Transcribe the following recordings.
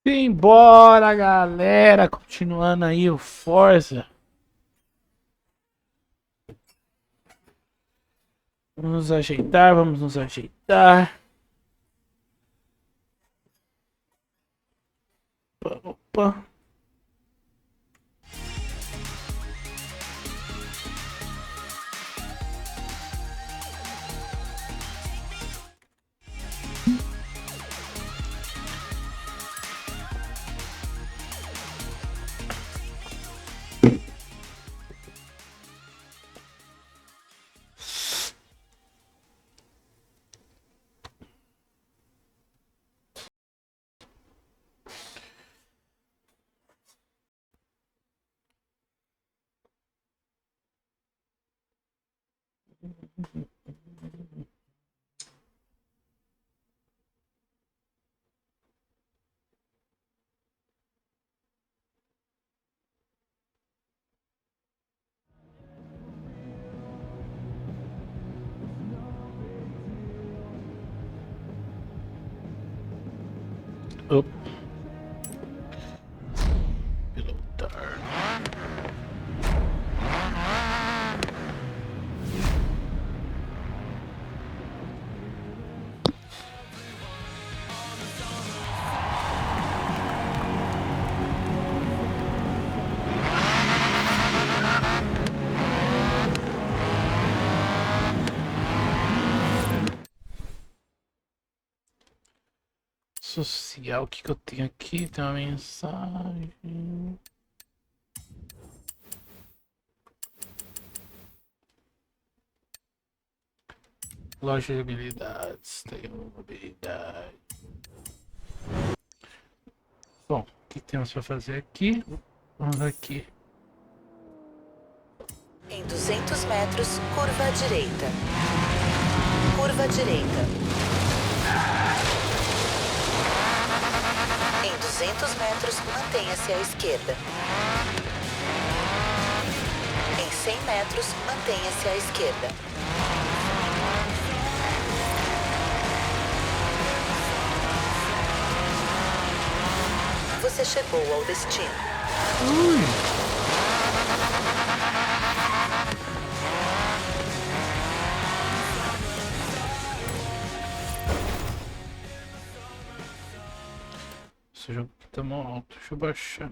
Simbora, galera! Continuando aí o Forza. Vamos nos ajeitar, vamos nos ajeitar. Opa, opa. Opa. Pilotar. Social, o que que eu tenho aqui? Tem uma mensagem. Loja de habilidades. Tem uma habilidade. Bom, o que temos para fazer aqui? Vamos aqui. Em 200 metros, curva à direita. Curva à direita. Em 200 metros, mantenha-se à esquerda. Em 100 metros, mantenha-se à esquerda. Você chegou ao destino. Esse jogo tá mó alto. Deixa eu baixar.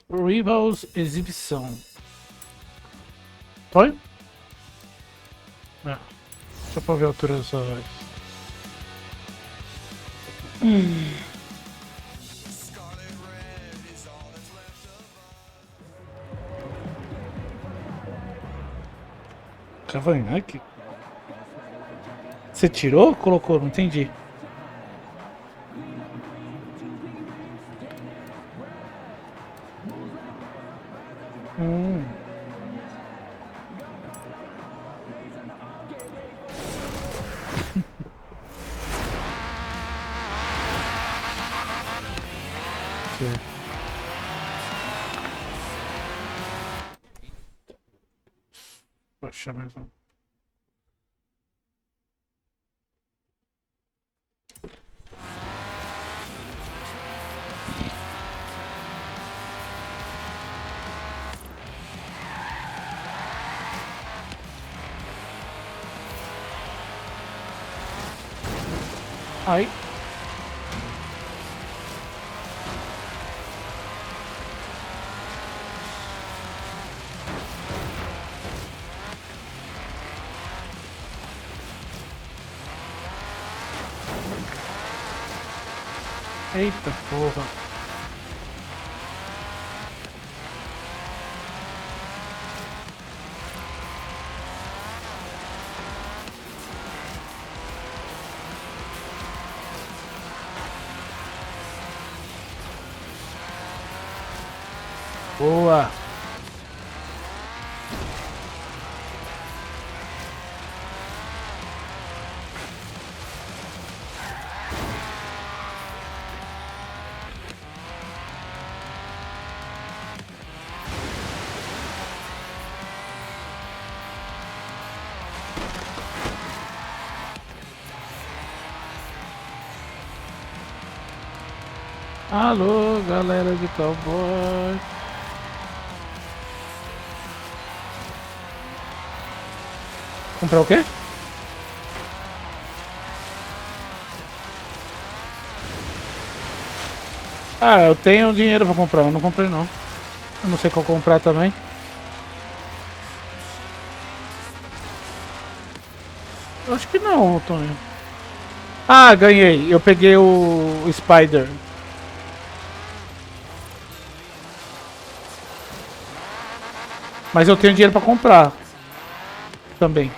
Rivals exibição. Foi? Ah, só pra ver a altura dessa voz. Cavanhaque? Você tirou ou colocou? Não entendi. Hum. Baixar mais um. Ai. Eita porra. Boa. Alô, galera de cowboy. Comprar o quê? Ah, eu tenho dinheiro pra comprar, eu não comprei não. Eu não sei qual comprar também. Eu acho que não, Tonho. Ah, ganhei. Eu peguei o Spider. Mas eu tenho dinheiro pra comprar também.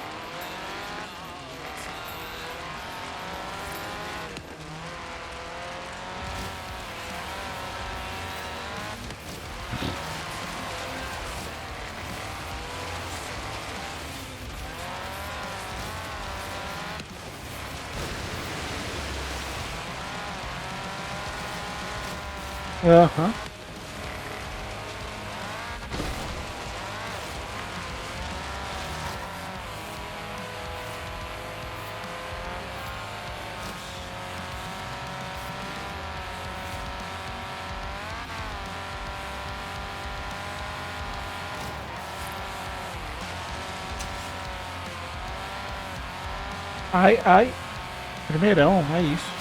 Aham. Ai, ai. Primeirão, é isso.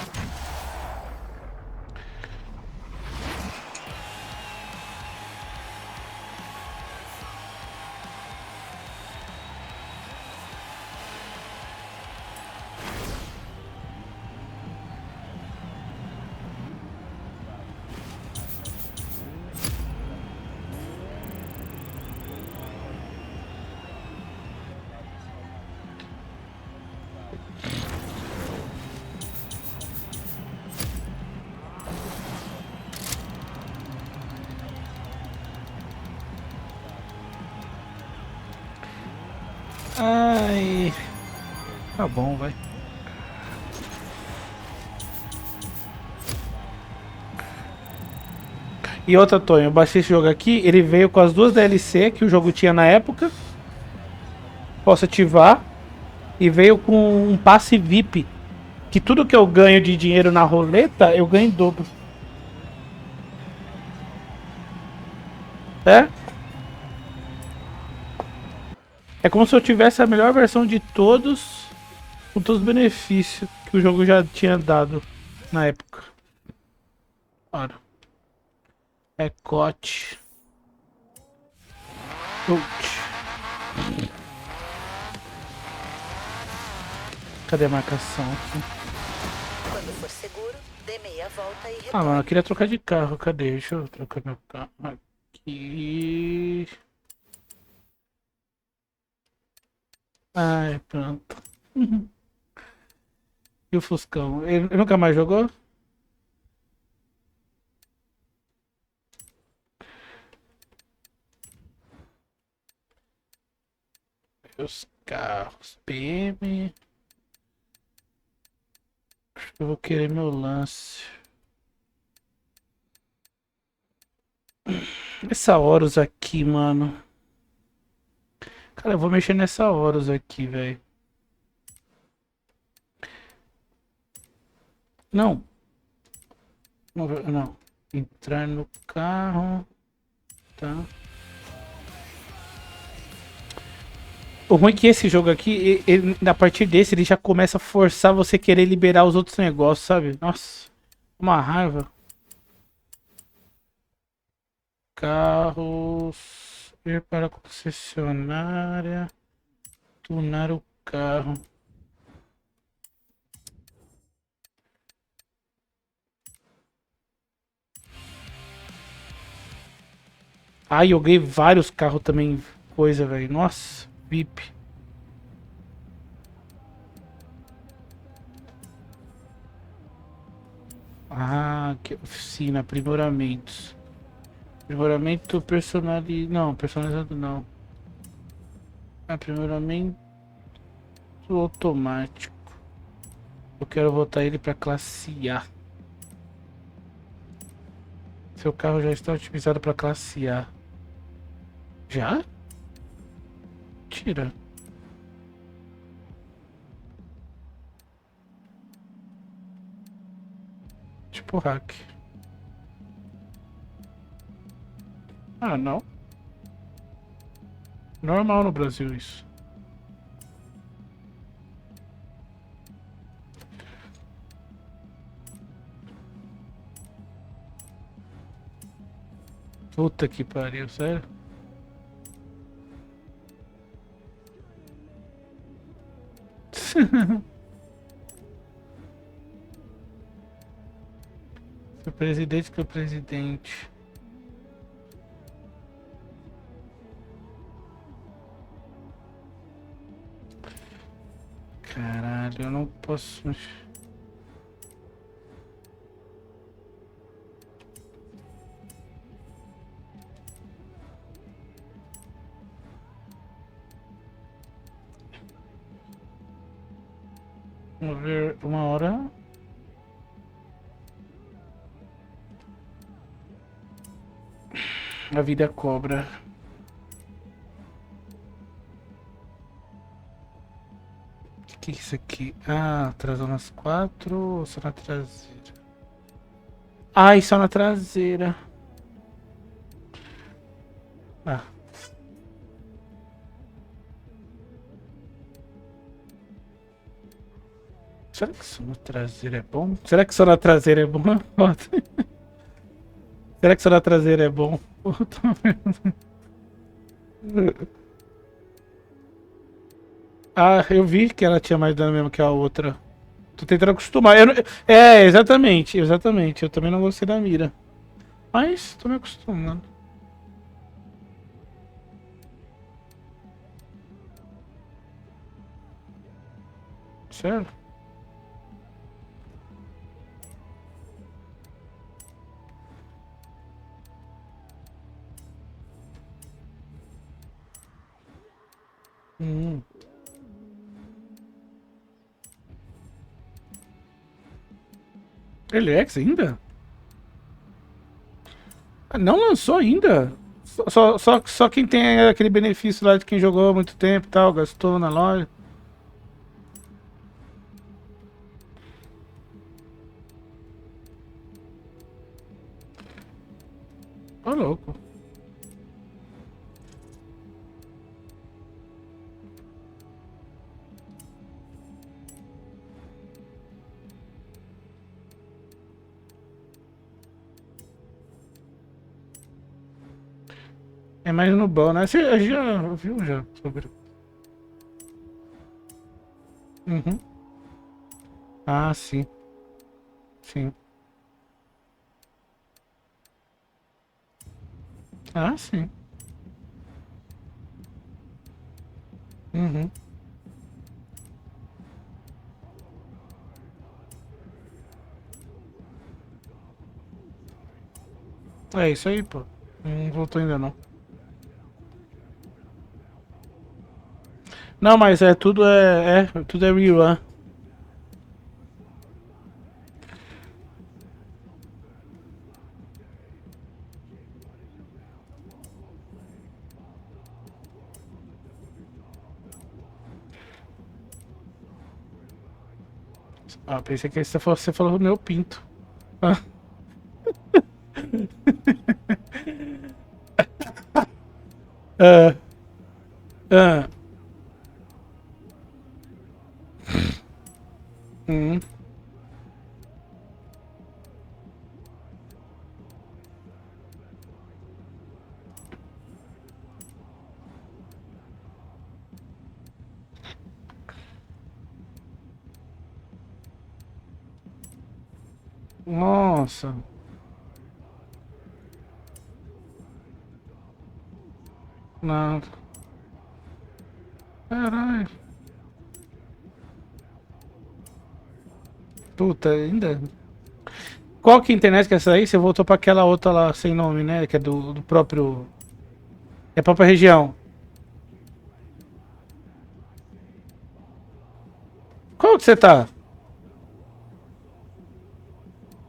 Ai. Tá bom, vai. E outra, Tonho, eu baixei esse jogo aqui, ele veio com as duas DLC que o jogo tinha na época. Posso ativar. E veio com um passe VIP. Que tudo que eu ganho de dinheiro na roleta, eu ganho em dobro. É? É como se eu tivesse a melhor versão de todos, com todos os benefícios que o jogo já tinha dado na época. Ora. É cote. Cadê a marcação aqui? Quando for seguro, dê meia volta e Ah, mano, eu retorne. queria trocar de carro. Cadê? Deixa eu trocar meu carro aqui. Ai, pronto. E o Fuscão? Ele nunca mais jogou? Os carros. PM. Acho que eu vou querer meu lance. Essa Horus aqui, mano. Cara, eu vou mexer nessa Horus aqui, velho. Não. Não, não. Entrar no carro. Tá. O ruim é que esse jogo aqui, a partir desse, ele já começa a forçar você querer liberar os outros negócios, sabe? Nossa, uma raiva. Carros. Ir para a concessionária. Tunar o carro. Ai, eu ganhei vários carros também. Coisa, velho. Nossa, VIP. Ah, que oficina, aprimoramentos. Aprimoramento personalizado. Não, personalizado não. Aprimoramento automático. Eu quero voltar ele para classe A. Seu carro já está otimizado para classe A. Já? Tira. Tipo hack. Ah, não. Normal no Brasil isso. Puta que pariu, sério? Seu presidente que é o presidente. Caralho, eu não posso. Vamos ver uma hora. A vida cobra. Que é isso aqui? Ah, atrasou nas 4 ou só na traseira? Ai, só na traseira. Ah. Será que só na traseira é bom? Será que só na traseira é bom? Será que só na traseira é bom? Ah, eu vi que ela tinha mais dano mesmo que a outra. Tô tentando acostumar. É, exatamente, exatamente. Eu também não gostei da mira. Mas tô me acostumando. Sério? Hum. Ele é X ainda? Ah, não lançou ainda? Só quem tem aquele benefício lá de quem jogou há muito tempo e tal, gastou na loja. Ô, louco. É mais no bom, né? Você já viu já sobre. Uhum. Ah, sim. Sim. Ah, sim. Uhum. É isso aí, pô. Não voltou ainda não. Não, mas é tudo é rerun. Ah, pensei que você falou do meu pinto. Ah, ah, ah. Hum. Nossa. Não. Caralho. Puta, ainda. Qual que é a internet que é essa aí? Você voltou pra aquela outra lá sem nome, né? Que é do próprio. É a própria região. Qual que você tá?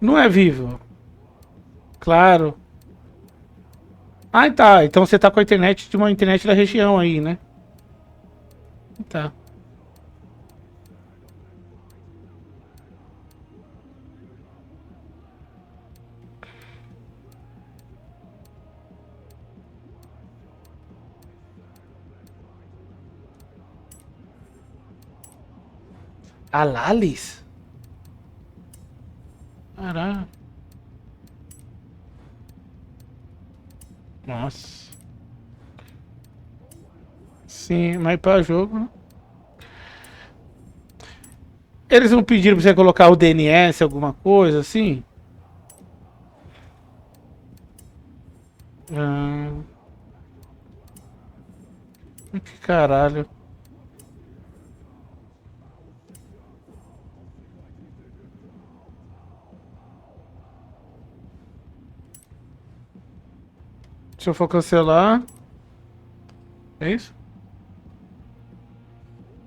Não é vivo. Claro. Ah, tá. Então você tá com a internet de uma internet da região aí, né? Tá. A Lalis? Caraca. Nossa. Sim, mas para jogo, né? Eles não pediram pra você colocar o DNS, alguma coisa assim? Ah, que caralho. Se eu for cancelar. É isso?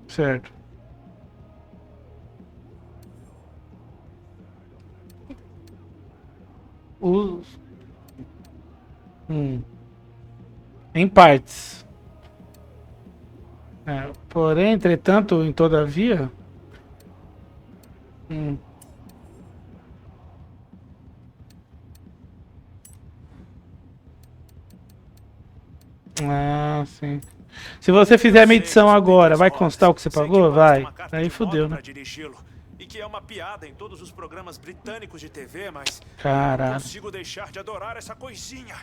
Certo. Os. Hum. Em partes. É, porém, entretanto, em todavia. Hum. Ah, sim. Se você fizer a medição agora, vai constar o que você pagou? Vai. Aí fudeu, né? E que é uma piada em todos os programas britânicos de TV, mas Caralho. não consigo deixar de adorar essa coisinha.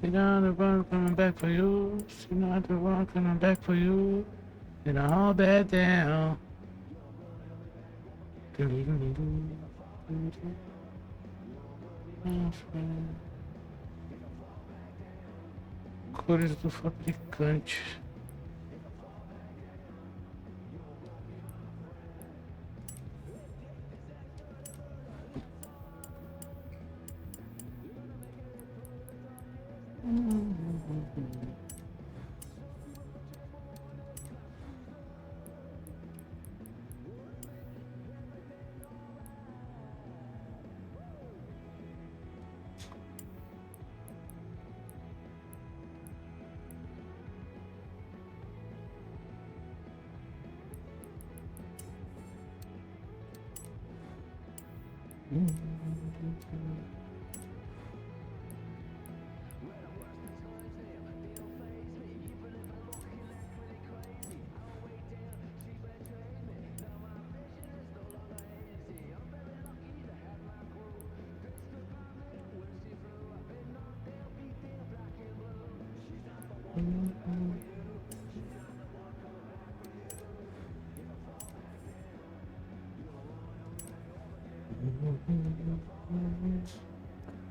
You know the one coming back for you. You know the one coming back for you. You know all bad down. Cores do fabricante.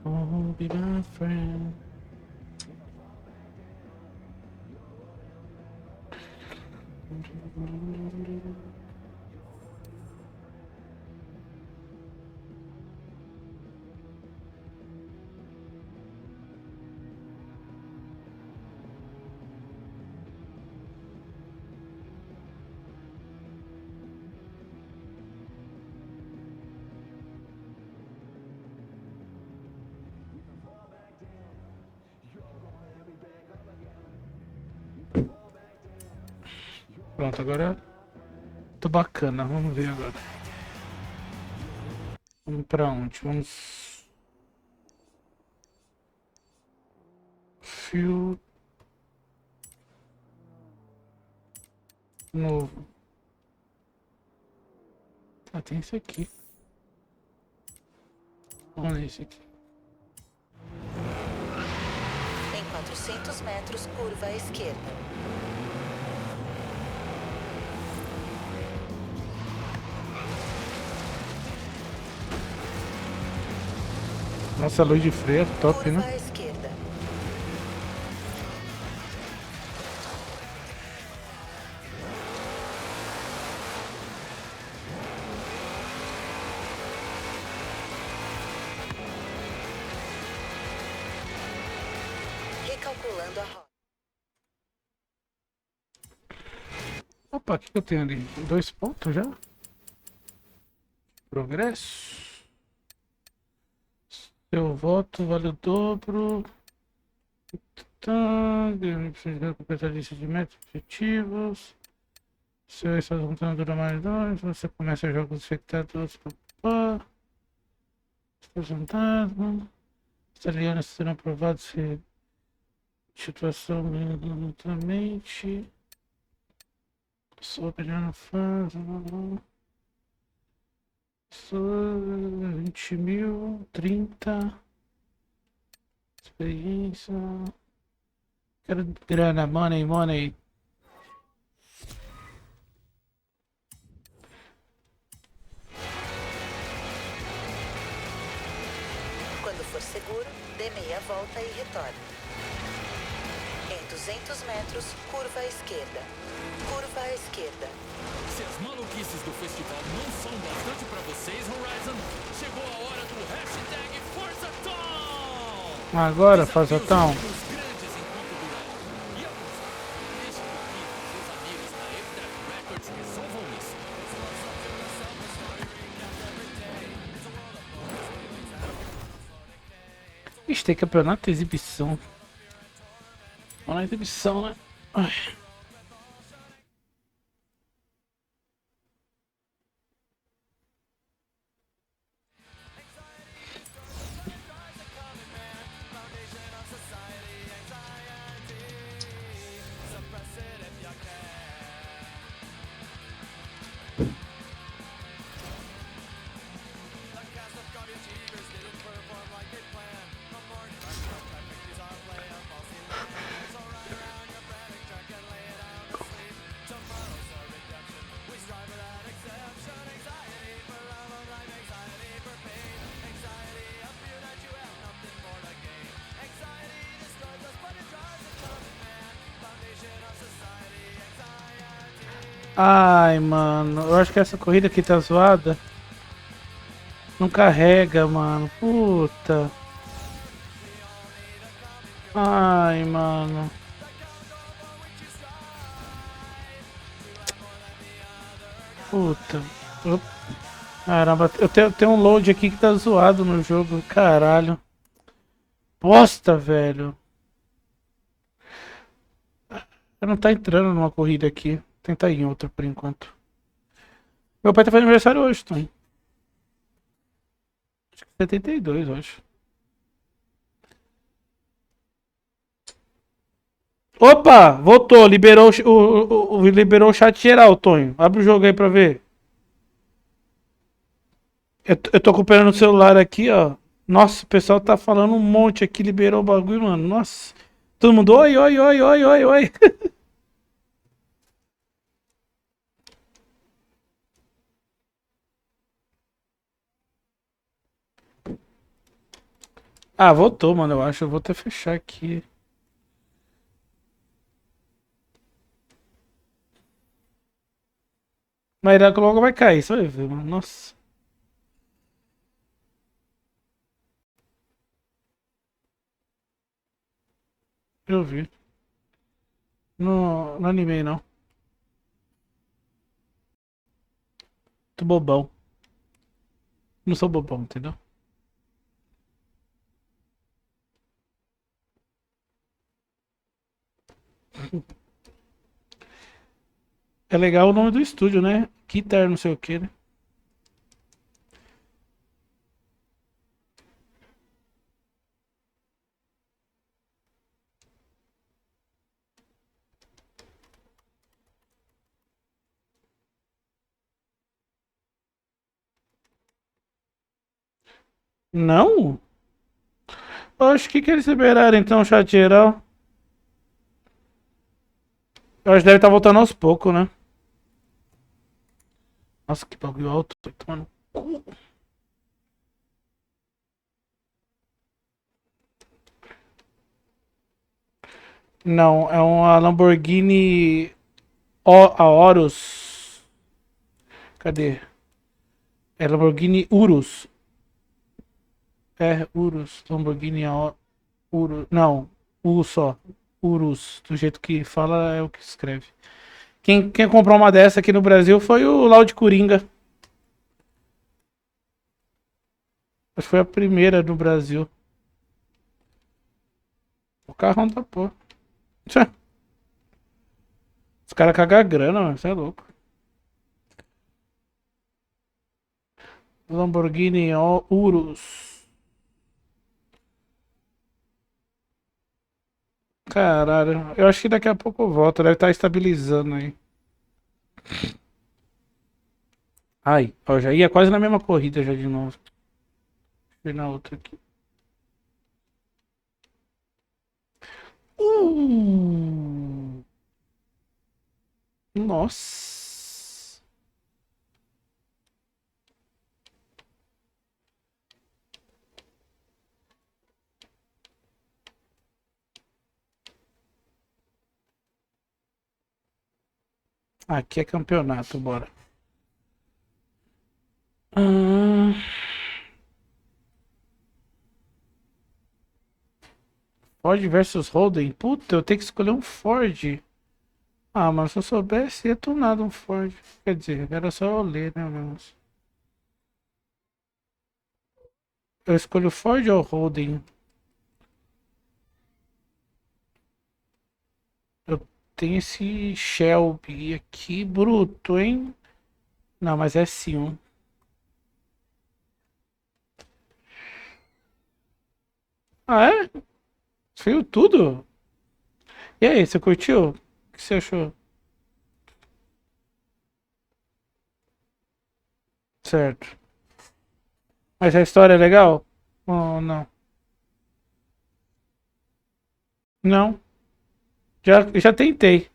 Oh, be my friend. Pronto, agora tô bacana. Vamos ver agora. Vamos pra onde? Vamos. Fio novo. Ah, tem esse aqui. Olha esse aqui. Em 400 metros, curva à esquerda. Nossa, a luz de freio é top, Curva né? à esquerda. Recalculando a rota. Opa, o que eu tenho ali? 2 pontos já? Progresso. Seu voto vale o dobro. Precisa completar a lista de metas objetivos. Seu estado contando dura mais 2. Você começa a jogar com os infectados. Apresentado. Os alianos serão aprovados se situação mutuamente. Sou pedindo fase. 20 mil, 30. Experiência. Quero grana, money, money. Quando for seguro, dê meia volta e retorne. Em 200 metros, curva à esquerda. Curva à esquerda. Se as maluquices do festival não são bastante pra vocês, Horizon, chegou a hora do hashtag Força Tom! Agora, Força Tom. Os grandes enquanto durar. E alguns, deixe que o Pete e seus amigos na Epitaph Records resolvam isso. Ixi, tem campeonato de exibição. Vamos na exibição, né? Ai. Ai, mano, eu acho que essa corrida aqui tá zoada. Não carrega, mano. Puta. Ai, mano. Puta. Caramba, eu tenho um load aqui que tá zoado no jogo. Caralho. Bosta, velho. Não tá entrando numa corrida aqui. Vou tentar ir em outra por enquanto. Meu pai tá fazendo aniversário hoje, Tom. Acho que 72, eu acho. Opa! Voltou. Liberou liberou o chat geral, Tonho. Abre o jogo aí pra ver. Eu tô acompanhando o celular aqui, ó. Nossa, o pessoal tá falando um monte aqui. Liberou o bagulho, mano. Nossa. Todo mundo, oi, oi, oi, oi, oi, oi. Ah, voltou, mano, eu acho. Eu vou até fechar aqui. Mas logo vai cair, você vai ver, mano. Nossa. Eu vi. Não, não animei, não. Tô bobão. Não sou bobão, entendeu? É legal o nome do estúdio, né? Guitar não sei o que, né? Não? Oxe, que eles liberaram então, chat geral? Eu acho que deve estar voltando aos poucos, né? Nossa, que bagulho alto. Tô tomando cu. Não, é uma Lamborghini a Horus. Cadê? É Lamborghini Urus. É, Urus. Lamborghini Urus. Não. U só. Urus. Do jeito que fala é o que escreve. Quem comprou uma dessa aqui no Brasil foi o Loud Coringa. Acho que foi a primeira no Brasil. O carrão da porra. Tchê. Os caras cagam grana, mano. Você é louco. Lamborghini Urus. Caralho. Eu acho que daqui a pouco eu volto. Deve estar estabilizando aí. Ai, ó, já ia quase na mesma corrida já de novo. Deixa eu ir na outra aqui. Uh! Nossa. Aqui é campeonato, bora. Ah, Ford versus Holden. Puta, eu tenho que escolher um Ford. Ah, mas se eu soubesse, ia tunar um Ford. Quer dizer, era só eu ler, né, menos. Eu escolho Ford ou Holden? Eu tenho esse Shelby aqui, bruto, hein? Não, mas é sim. Ah, é? Veio tudo? E aí, você curtiu? O que você achou? Certo. Mas a história é legal? Ou não? Não. Já tentei.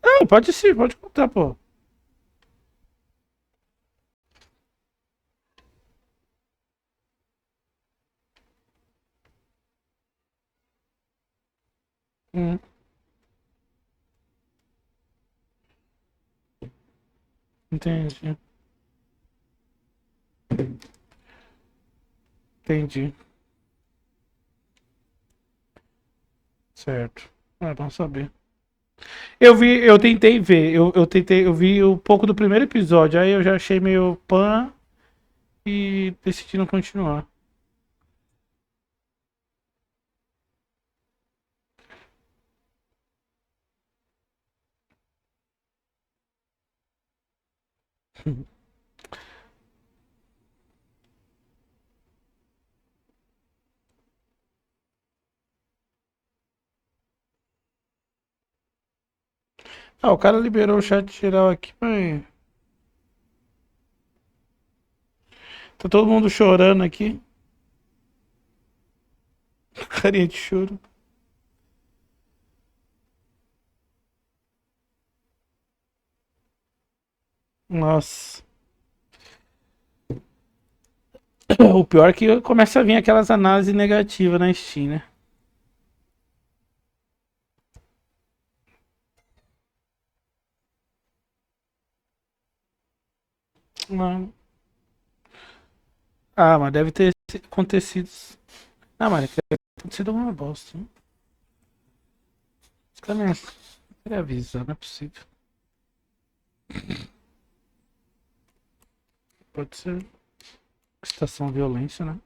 Não, pode sim, pode contar, pô. Hum, entendi. Entendi. Certo. É bom saber. Eu tentei ver. Eu vi um pouco do primeiro episódio. Aí eu já achei meio pan e decidi não continuar. Ah, o cara liberou o chat geral aqui, mas. Tá todo mundo chorando aqui. Carinha de choro. Nossa. O pior é que começa a vir aquelas análises negativas na Steam, né? Não. Ah, mas deve ter acontecido. Ah, mas deve ter acontecido alguma bosta. Né? Os caras querem avisar, não é possível. Pode ser estação violência, né?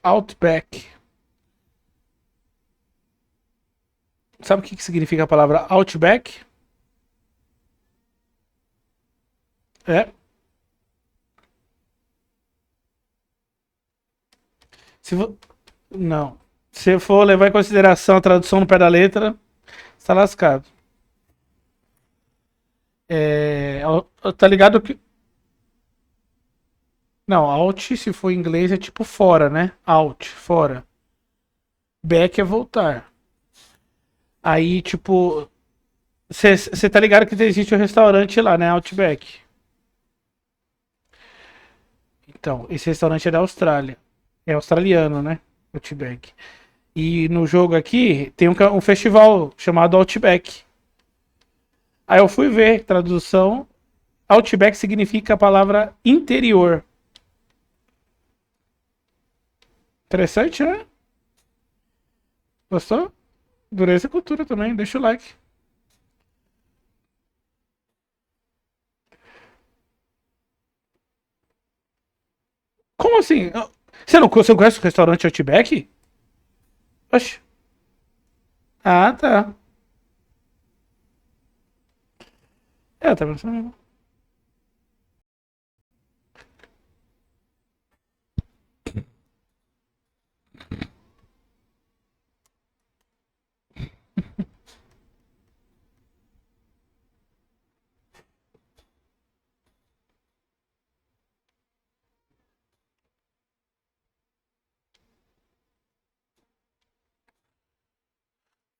Outback. Sabe o que significa a palavra Outback? É. Se vo... Não. Se for levar em consideração a tradução no pé da letra, está lascado. É... Tá ligado que. Não, out, se for em inglês, é tipo fora, né? Out, fora. Back é voltar. Aí, tipo. Você tá ligado que existe um restaurante lá, né? Outback. Então, esse restaurante é da Austrália. É australiano, né? Outback. E no jogo aqui tem um festival chamado Outback. Aí eu fui ver, tradução. Outback significa a palavra interior. Interessante, né? Gostou? Dureza e cultura também, deixa o like. Como assim? Você não conhece o restaurante Outback? Oxe. Ah, tá. É, tá pensando.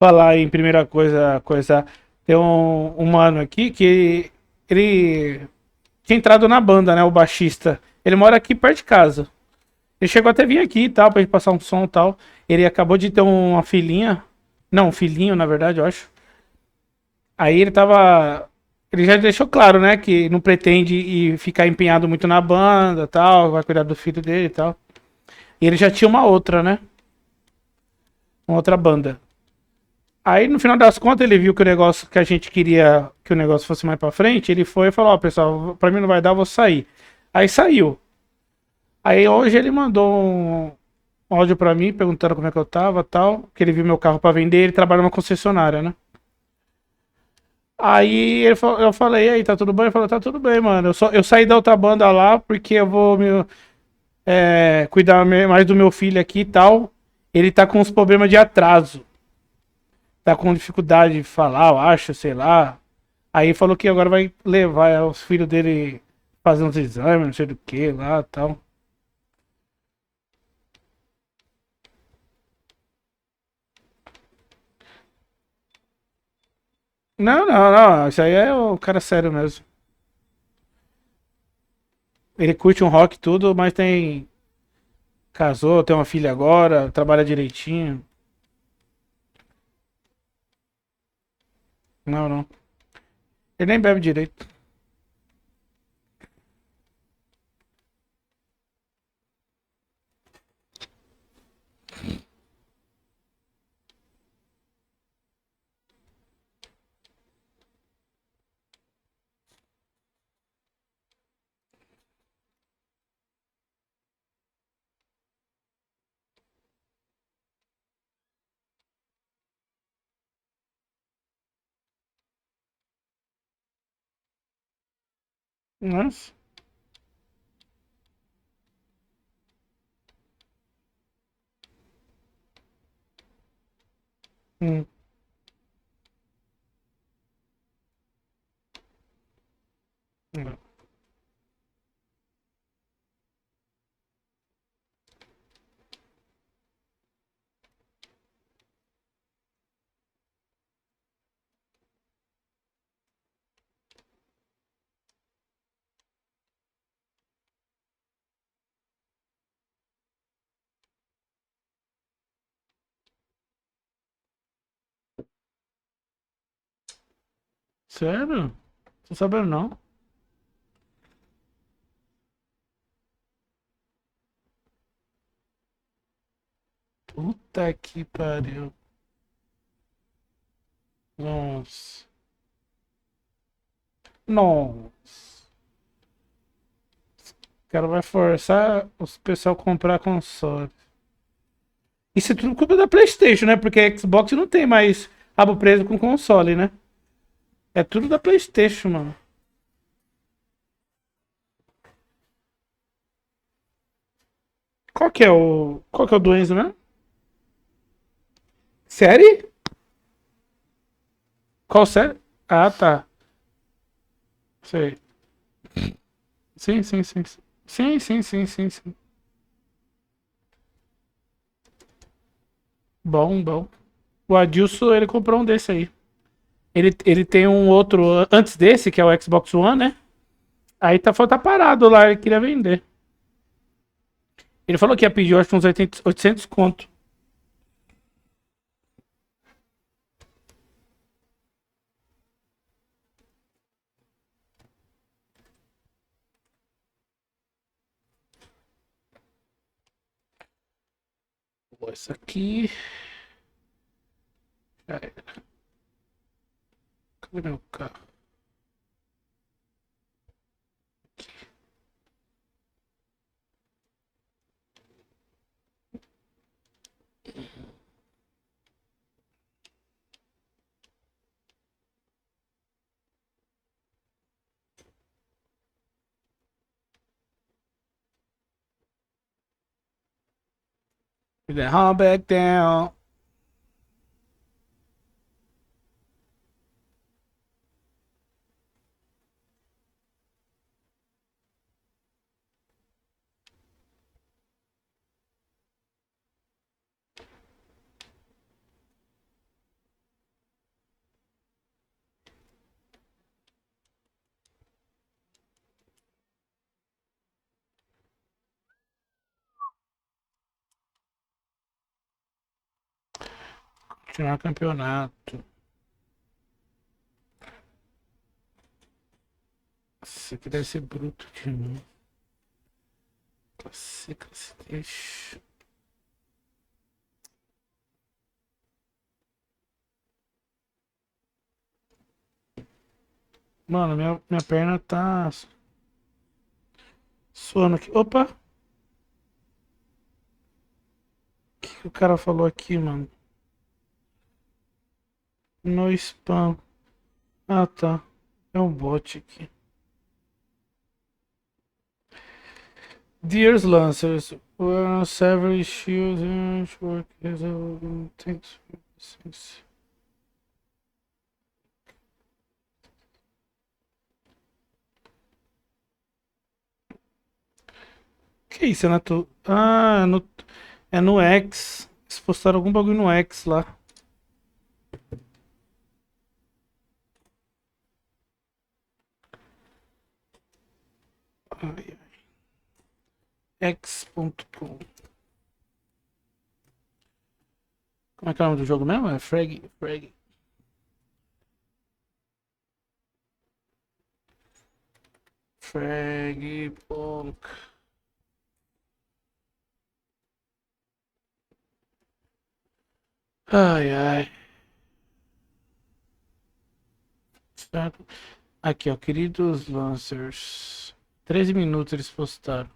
Falar em primeira coisa. Tem um mano aqui que ele tinha entrado na banda, né? O baixista. Ele mora aqui perto de casa. Ele chegou até vir aqui e tal, pra gente passar um som e tal. Ele acabou de ter uma filhinha. Não, um filhinho, na verdade, eu acho. Aí ele tava. Ele já deixou claro, né? Que não pretende ir ficar empenhado muito na banda tal. Vai cuidar do filho dele e tal. E ele já tinha uma outra, né? Uma outra banda. Aí no final das contas ele viu que o negócio que a gente queria que o negócio fosse mais pra frente. Ele foi e falou: Ó, pessoal, pra mim não vai dar, eu vou sair. Aí saiu. Aí hoje ele mandou um áudio pra mim perguntando como é que eu tava tal. Que ele viu meu carro pra vender. Ele trabalha numa concessionária, né? Aí eu falei, e aí, tá tudo bem? Ele falou, tá tudo bem, mano. Eu saí da outra banda lá porque eu vou cuidar mais do meu filho aqui e tal. Ele tá com uns problemas de atraso. Tá com dificuldade de falar, eu acho, sei lá. Aí falou que agora vai levar os filhos dele fazer uns exames, não sei do que lá e tal. Não, não, não. Isso aí é o cara sério mesmo. Ele curte um rock e tudo, mas tem. Casou, tem uma filha agora, trabalha direitinho. Não, não. Ele nem bebe direito. Nossa. Hum. Sério? Tô sabendo não. Puta que pariu. Nossa. Nossa. O cara vai forçar os pessoal a comprar console. Isso é tudo culpa da PlayStation, né? Porque a Xbox não tem mais rabo preso com console, né? É tudo da PlayStation, mano. Qual que é o do Enzo mesmo? Série? Qual série? Ah, tá. Sei. Sim, sim, sim, sim. Sim, sim, sim, sim, sim. Bom, bom. O Adilson, ele comprou um desse aí. Ele tem um outro antes desse, que é o Xbox One, né? Aí tá parado lá, ele queria vender. Ele falou que ia pedir, eu acho, uns 800 conto. Essa aqui. Já era. Cadê meu carro? Then haul back down. Continuar campeonato. Isso aqui deve ser bruto de mim. Classe, deixa. Mano, minha perna tá suando aqui. Opa! O que o cara falou aqui, mano? No spam. Ah, tá. É um bot aqui. Dear Lancers, several issues and work as thanks for this. Que isso? É na tu... Ah, é no X. Eles postaram algum bagulho no X lá. Ai, ai. X.com. Como é que é o nome do jogo mesmo? É Frag. Fragpunk. Ai, ai. Certo. Aqui, ó, queridos Lancers. 13 minutos eles postaram.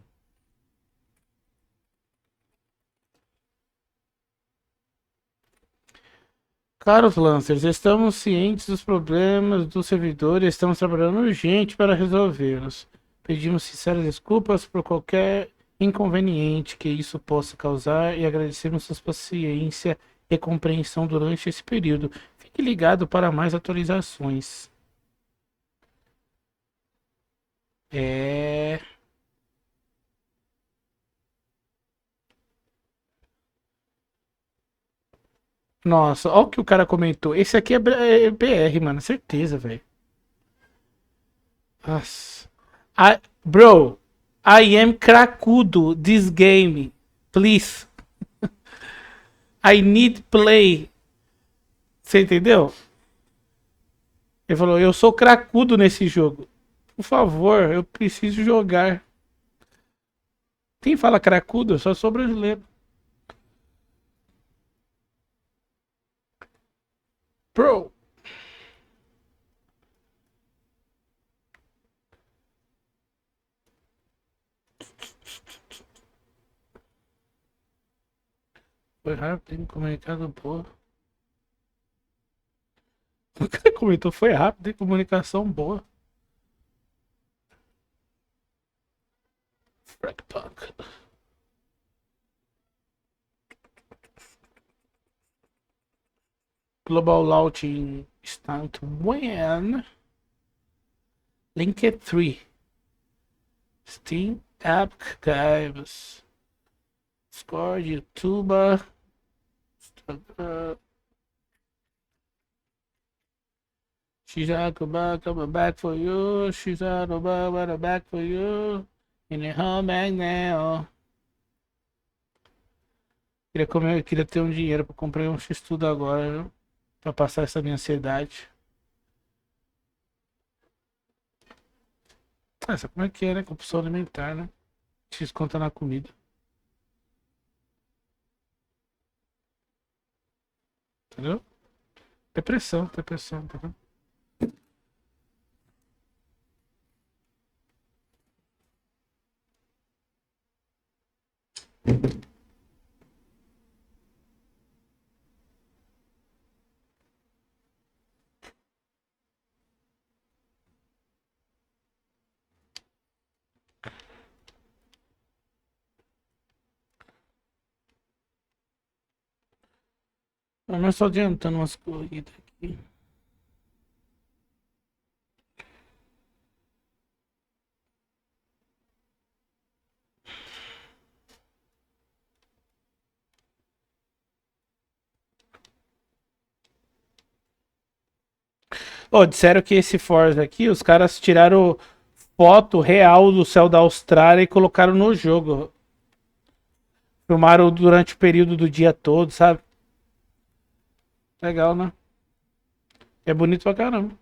Caros Lancers, estamos cientes dos problemas do servidor e estamos trabalhando urgente para resolvê-los. Pedimos sinceras desculpas por qualquer inconveniente que isso possa causar e agradecemos sua paciência e compreensão durante esse período. Fique ligado para mais atualizações. É... Nossa, olha o que o cara comentou. Esse aqui é BR, mano. Certeza, velho. Nossa. Bro, I am cracudo this game. Please. I need play. Você entendeu? Ele falou, eu sou cracudo nesse jogo. Por favor, eu preciso jogar. Quem fala cracudo? Eu só sou brasileiro. Bro. Foi rápido, tem comunicado boa. O cara comentou, foi rápido, tem comunicação boa. Fragpunk. Global launching stunt when Linked 3 Steam App Games Discord, YouTube, Instagram. She's out coming back for you. She's out back for you. In the home back now. Queria ter um dinheiro pra comprar um X-Tudo agora, viu? Pra passar essa minha ansiedade. Ah, sabe como é que é, né? Compulsão alimentar, né? X conta na comida. Entendeu? Depressão, depressão, entendeu? Mas só adiantando umas corridas aqui. Ó, disseram que esse Forza aqui, os caras tiraram foto real do céu da Austrália e colocaram no jogo. Filmaram durante o período do dia todo, sabe? Legal, né? É bonito pra caramba.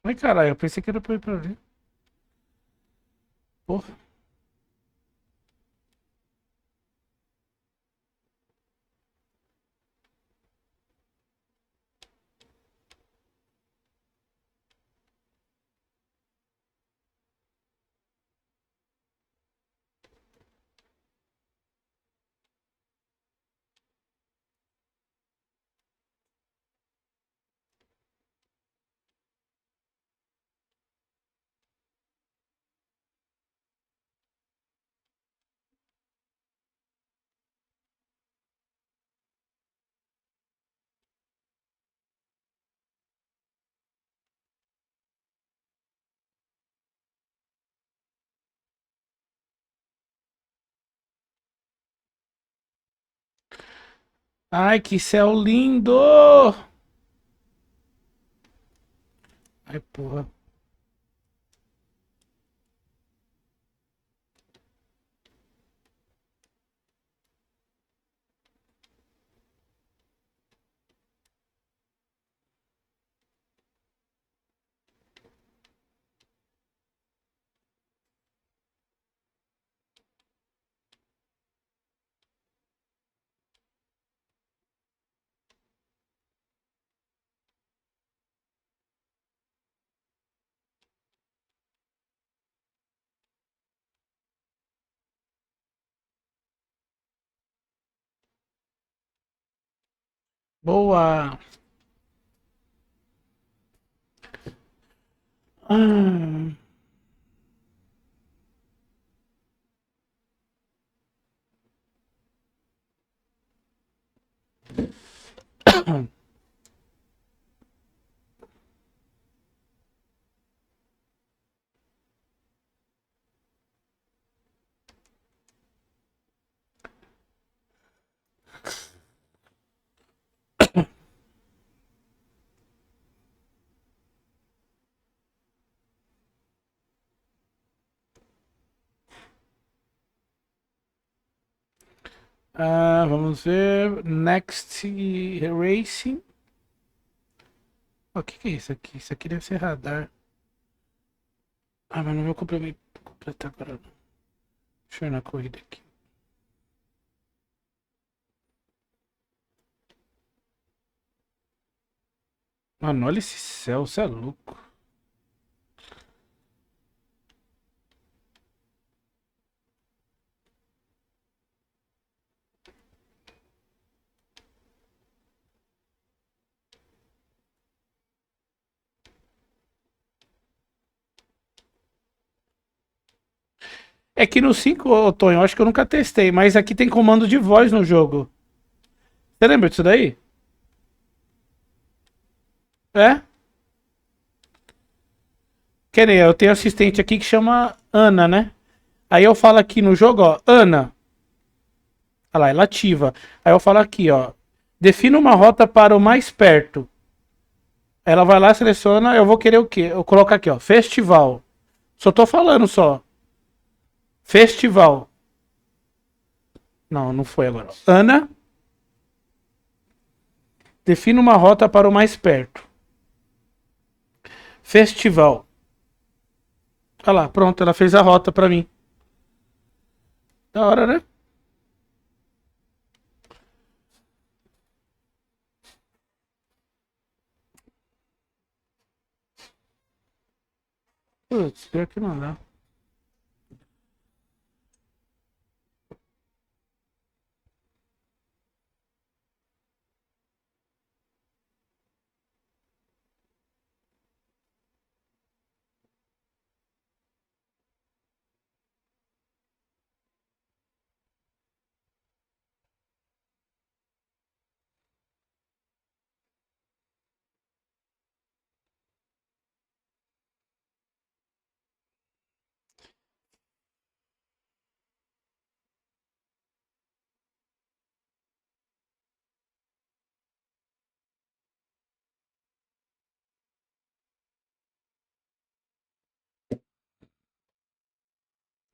Ai, caralho, eu pensei que era pra ir pra ali. Porra. Ai, que céu lindo! Ai, porra. Boa! Ah. Vamos ver. Next Racing. O que é isso aqui? Isso aqui deve ser radar. Ah, mas não vou completar agora não. Deixa eu ir na corrida aqui. Mano, olha esse céu, você é louco. É que no 5, ô, Tonho, eu acho que eu nunca testei, mas aqui tem comando de voz no jogo. Você lembra disso daí? É? Que nem eu tenho assistente aqui que chama Ana, né? Aí eu falo aqui no jogo, ó, Ana. Olha lá, ela ativa. Aí eu falo aqui, ó. Defina uma rota para o mais perto. Ela vai lá, seleciona, eu vou querer o quê? Eu coloco aqui, ó, festival. Só tô falando só. Festival. Não, não foi agora. Ana, defina uma rota para o mais perto. Festival. Olha lá, pronto, ela fez a rota pra mim. Da hora, né? Putz, pior que não dá.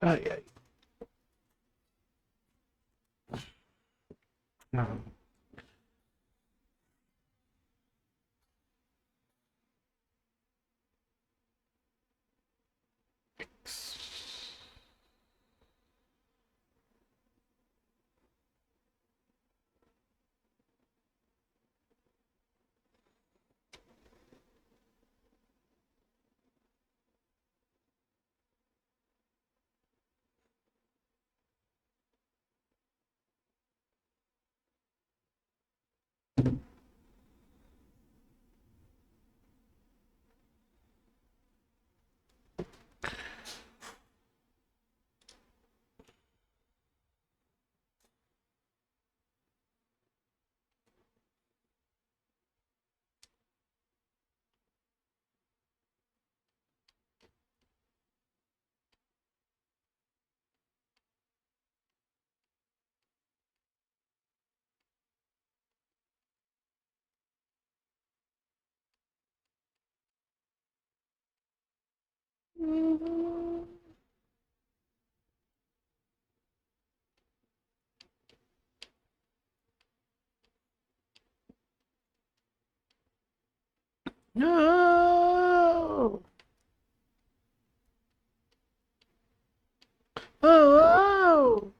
Ai, ai. Não. Não! Oh, oh!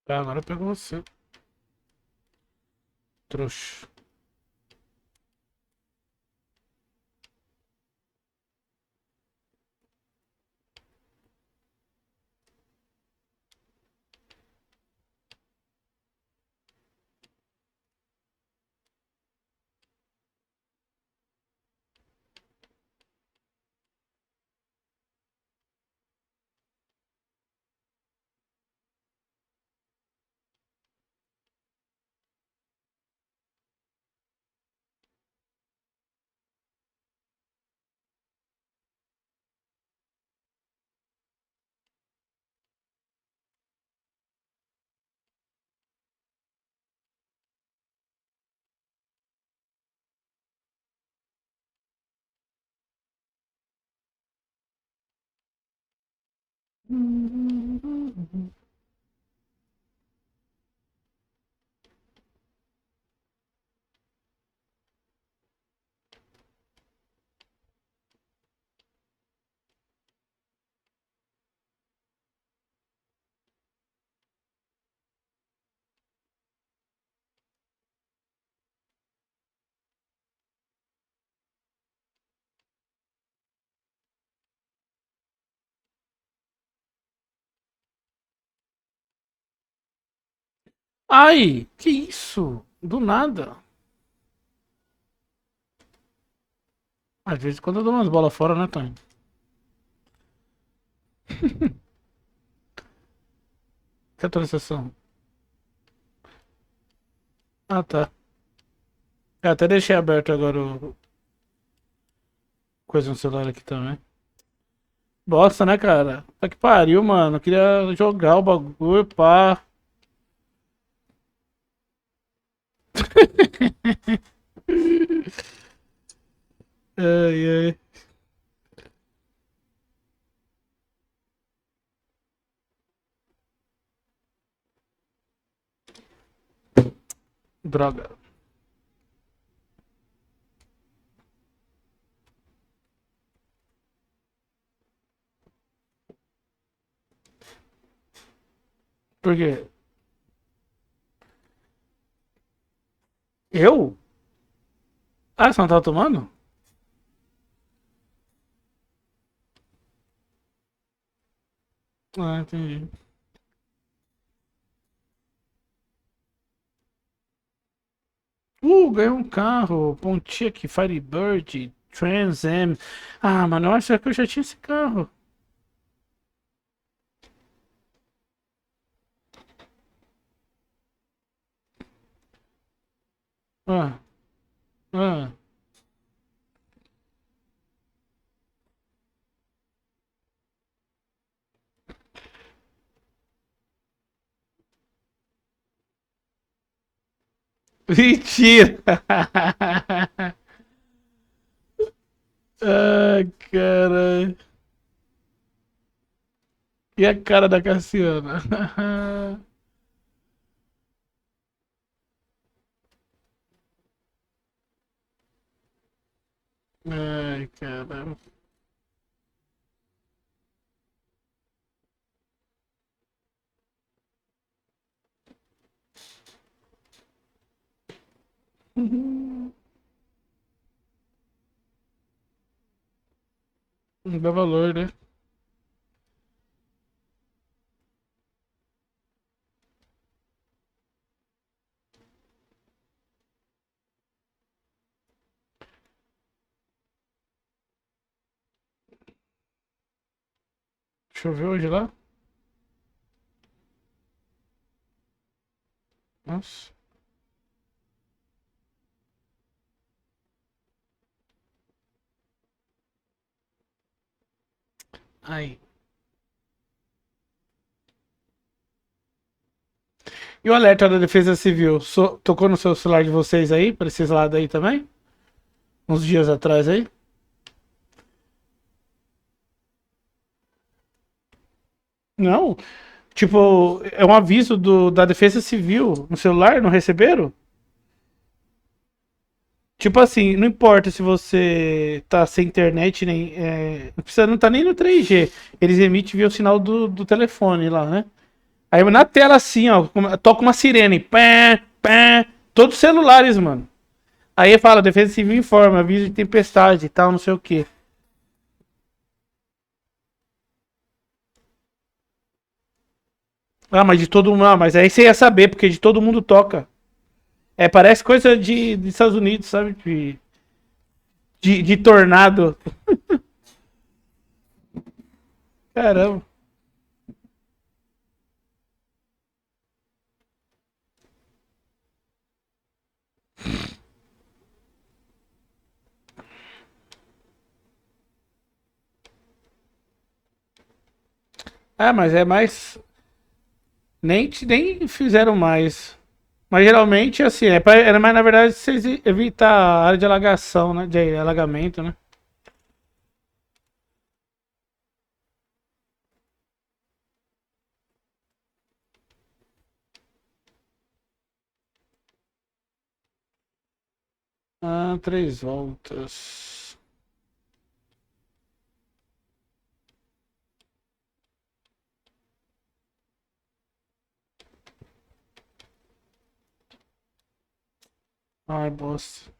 Agora pegou você. Trouxa. Ai, que isso? Do nada. Às vezes quando eu dou umas bolas fora, né, Tony? Que atualização? Ah, tá. Eu até deixei aberto agora o coisa no celular aqui também. Bosta, né, cara? Tá que pariu, mano. Eu queria jogar o bagulho, pá. Ai, ai. Droga. Por quê? Eu? Ah, você não tá tomando? Ah, entendi. Ganhei um carro. Pontiac Firebird Trans Am. Ah, mano, eu acho que eu já tinha esse carro. Ah, ah. Mentira! Ai, cara. E a cara da Cassiana? Ai, caramba. Não dá valor, né? Choveu hoje lá? Nossa. Ai. E o alerta da Defesa Civil? Tocou no seu celular de vocês aí? Pra esses lados aí também? Uns dias atrás aí? Não. Tipo, é um aviso da Defesa Civil no celular, não receberam? Tipo assim, não importa se você tá sem internet, nem. Não precisa, não tá nem no 3G. Eles emitem via o sinal do telefone lá, né? Aí na tela assim, ó, toca uma sirene. Pé, pé, todos os celulares, mano. Aí fala, Defesa Civil informa, aviso de tempestade e tal, não sei o quê. Ah, mas de todo mundo. Ah, mas aí você ia saber, porque de todo mundo toca. É, parece coisa de Estados Unidos, sabe? De tornado. Caramba. Ah, mas é mais. Nem fizeram mais. Mas geralmente, assim, era mais na verdade vocês evitar a área de alagação, né? De alagamento, né? Ah, 3 voltas. Ai, bosta.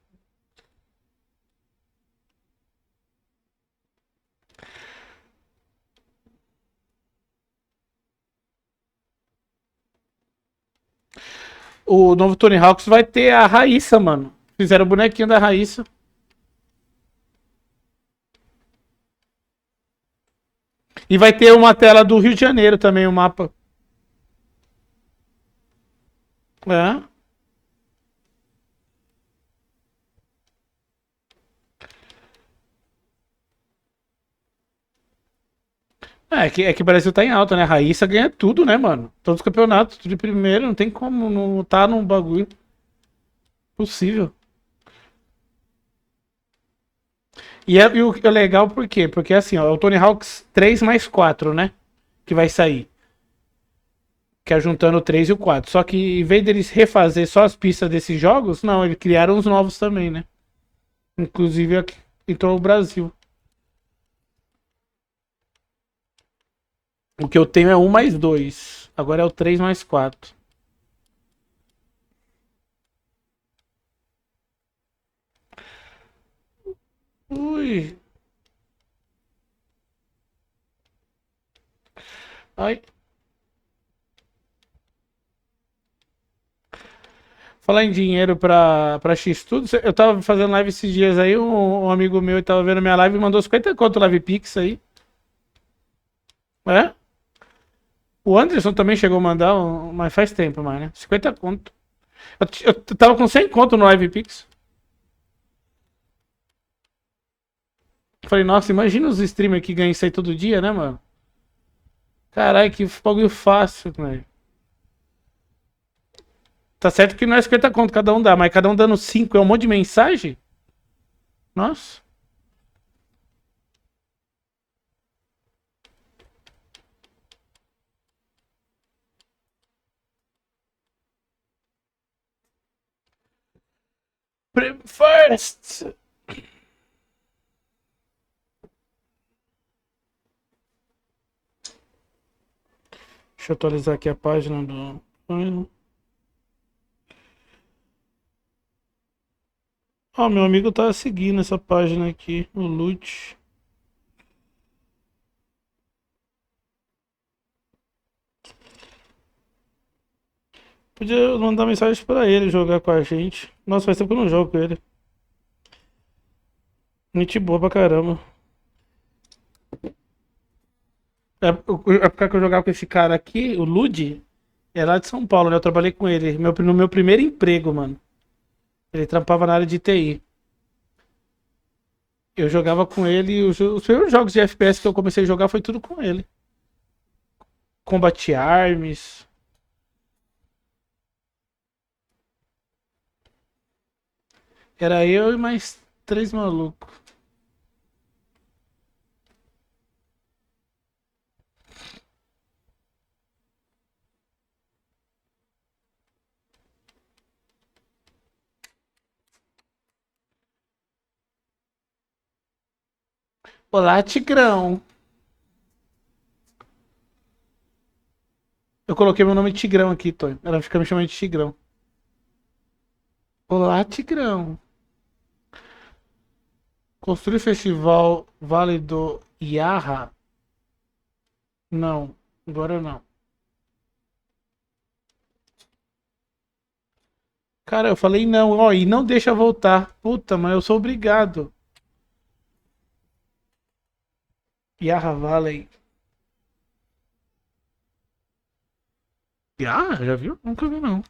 O novo Tony Hawks vai ter a Raíssa, mano. Fizeram o bonequinho da Raíssa. E vai ter uma tela do Rio de Janeiro também, o mapa. É. É que o Brasil tá em alta, né? A Raíssa ganha tudo, né, mano? Todos os campeonatos, tudo de primeiro, não tem como não tá num bagulho. Possível. E o legal por quê? Porque assim, ó, é o Tony Hawk's 3 mais 4, né? Que vai sair. Que é juntando o 3 e o 4. Só que em vez deles refazer só as pistas desses jogos, não, eles criaram os novos também, né? Inclusive aqui entrou o Brasil. O que eu tenho é 1 mais 2. Agora é o 3 mais 4. Ui. Ai. Falar em dinheiro pra X-Tudo, eu tava fazendo live esses dias aí, um amigo meu tava vendo minha live e mandou 50 conto Live Pix aí. É? O Anderson também chegou a mandar, mas faz tempo mais, né? 50 conto. Eu tava com 100 conto no Live Pix. Falei, nossa, imagina os streamers que ganham isso aí todo dia, né, mano? Caralho, que bagulho fácil, velho. Tá certo que não é 50 conto cada um dá, mas cada um dando 5 é um monte de mensagem? Nossa. First! Deixa eu atualizar aqui a página do. Ó, meu amigo tá seguindo essa página aqui, o Lute. Podia mandar mensagem pra ele jogar com a gente. Nossa, faz tempo que eu não jogo com ele. Gente boa pra caramba. A época que eu jogava com esse cara aqui, o Ludi, é lá de São Paulo, né? Eu trabalhei com ele no meu primeiro emprego, mano. Ele trampava na área de TI. Eu jogava com ele e os primeiros jogos de FPS que eu comecei a jogar foi tudo com ele. Combat Arms. Era eu e mais 3 malucos. Olá, Tigrão. Eu coloquei meu nome de Tigrão aqui, Tonho. Ela fica me chamando de Tigrão. Olá, Tigrão. Construir festival Vale do Iarra? Não, agora não. Cara, eu falei não, ó, e não deixa voltar. Puta, mas eu sou obrigado. Yarra Valley. Ah, já viu? Nunca vi não.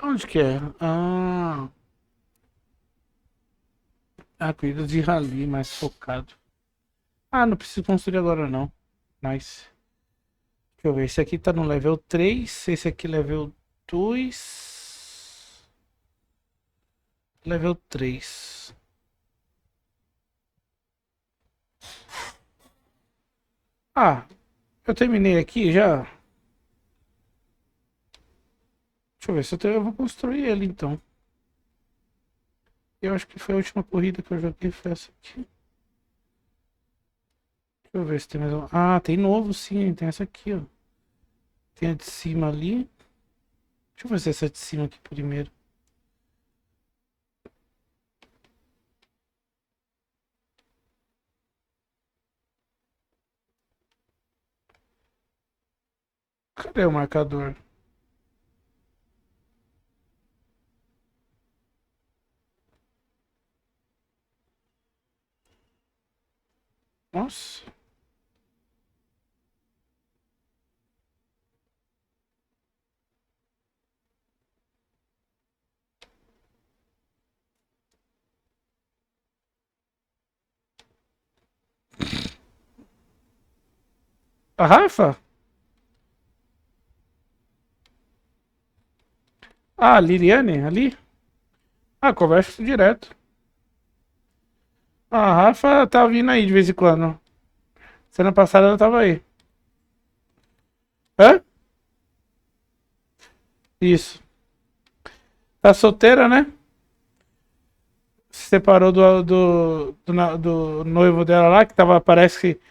Onde que é? Corrida de rally mais focado. Ah, não preciso construir agora não. Nice. Deixa eu ver, esse aqui tá no level 3, esse aqui level 2. Level 3. Ah, eu terminei aqui já. Deixa eu ver se eu vou construir ele então. Eu acho que foi a última corrida que eu joguei, foi essa aqui. Deixa eu ver se tem mais um. Ah, tem novo sim, tem essa aqui, ó. Tem a de cima ali. Deixa eu ver se essa de cima aqui primeiro. Cadê o marcador? Nossa. A Rafa? Ah, a Liliane, ali? Ah, conversa direto. A Rafa tá vindo aí de vez em quando. Semana passada ela tava aí. Hã? Isso. Tá solteira, né? Se separou do noivo dela lá, que tava, parece que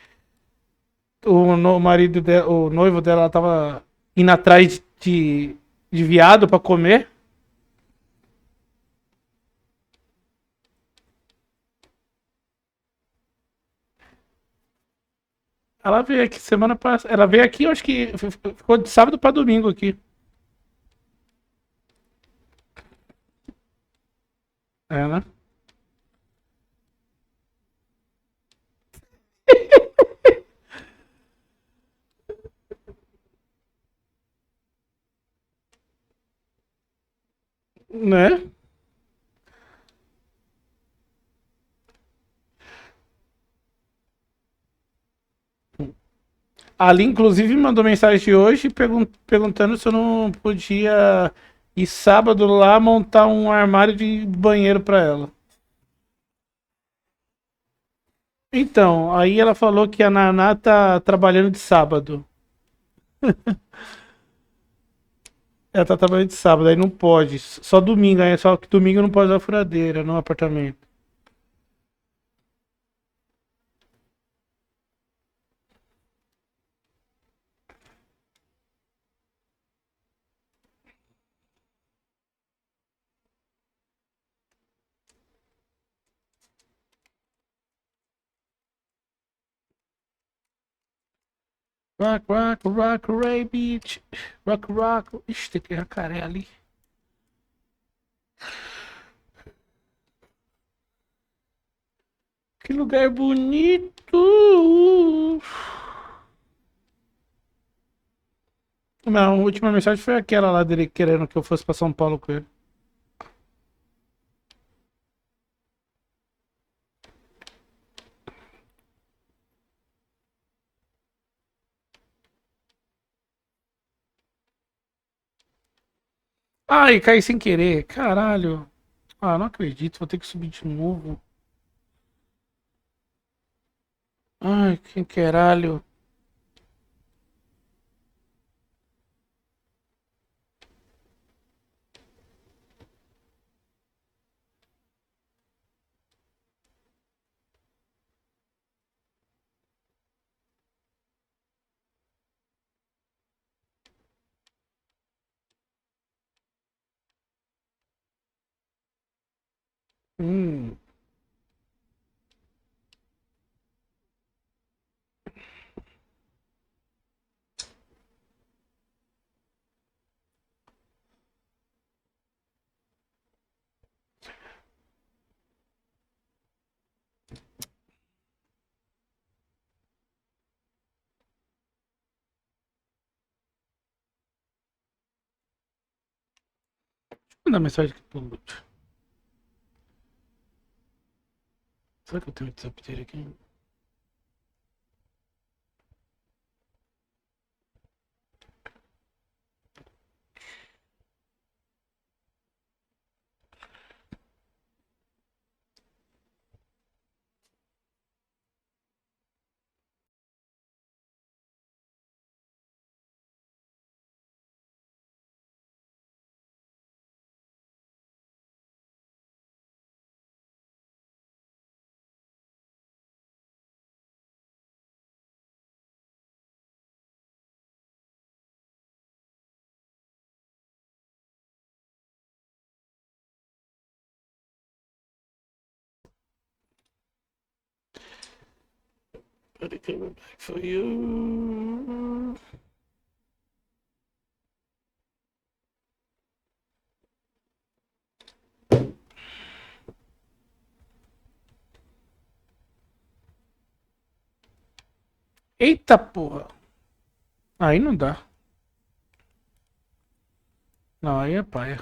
o marido dela, o noivo dela tava indo atrás de viado pra comer. Ela veio aqui semana passada. Ela veio aqui, eu acho que ficou de sábado pra domingo aqui. É, né? Né? Ali, inclusive, me mandou mensagem hoje perguntando se eu não podia ir sábado lá montar um armário de banheiro pra ela. Então, aí ela falou que a Naná tá trabalhando de sábado. Ela tá trabalhando de sábado, aí não pode. Só domingo, aí só que domingo não pode usar furadeira no apartamento. Rock, rock, rock, ray, beach. Rock, rock. Ixi, tem que jacaré ali. Que lugar bonito. Não, a última mensagem foi aquela lá dele querendo que eu fosse pra São Paulo com ele. Ai, caí sem querer. Caralho. Ah, não acredito. Vou ter que subir de novo. Ai, que caralho. Hum. Vou mandar mensagem aqui pro Lúcio. Será que eu tenho o WhatsApp dele aqui? Peraí, coming back for you. Eita porra. Aí não dá. Não, aí é paia.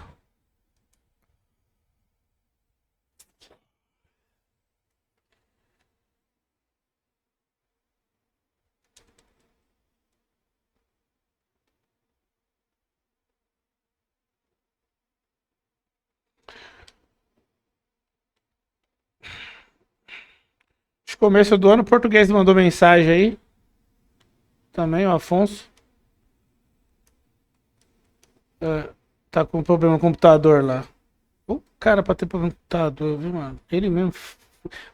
De começo do ano, o português mandou mensagem aí. Também, o Afonso. É, tá com problema no computador lá. O cara pra ter problema no computador, viu, mano? Ele mesmo.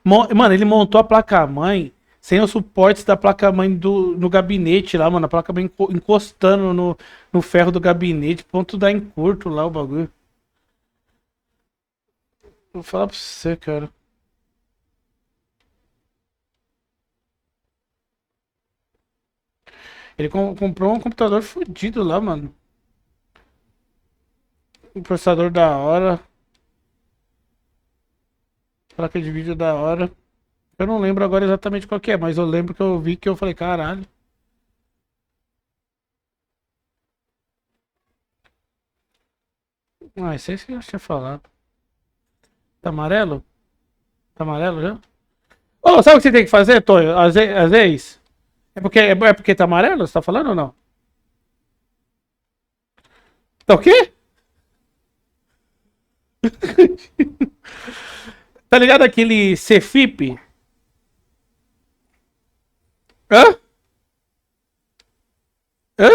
Mano, ele montou a placa-mãe sem os suportes da placa-mãe no gabinete lá, mano. A placa-mãe encostando no ferro do gabinete. Ponto dar em curto lá o bagulho. Vou falar pra você, cara. Ele comprou um computador fodido lá, mano. Um processador da hora. Placa de vídeo da hora. Eu não lembro agora exatamente qual que é, mas eu lembro que eu vi que eu falei, caralho. Ah, esse aí que eu já tinha falado. Tá amarelo? Tá amarelo já? Ô, sabe o que você tem que fazer, Tonho? Às vezes? É porque tá amarelo? Você tá falando ou não? Tá o quê? Tá ligado aquele Cefip? Hã? Hã?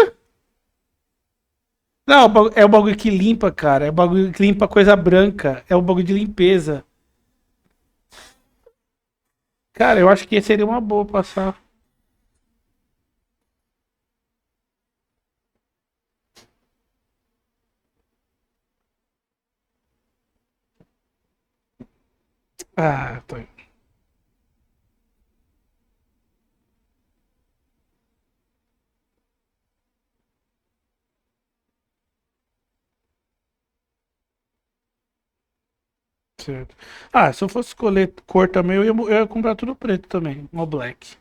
Não, é o bagulho que limpa, cara. É o bagulho que limpa coisa branca. É o bagulho de limpeza. Cara, eu acho que seria uma boa passar. Ah, Tonho. Certo. Ah, se eu fosse escolher cor também, eu ia comprar tudo preto também. All black.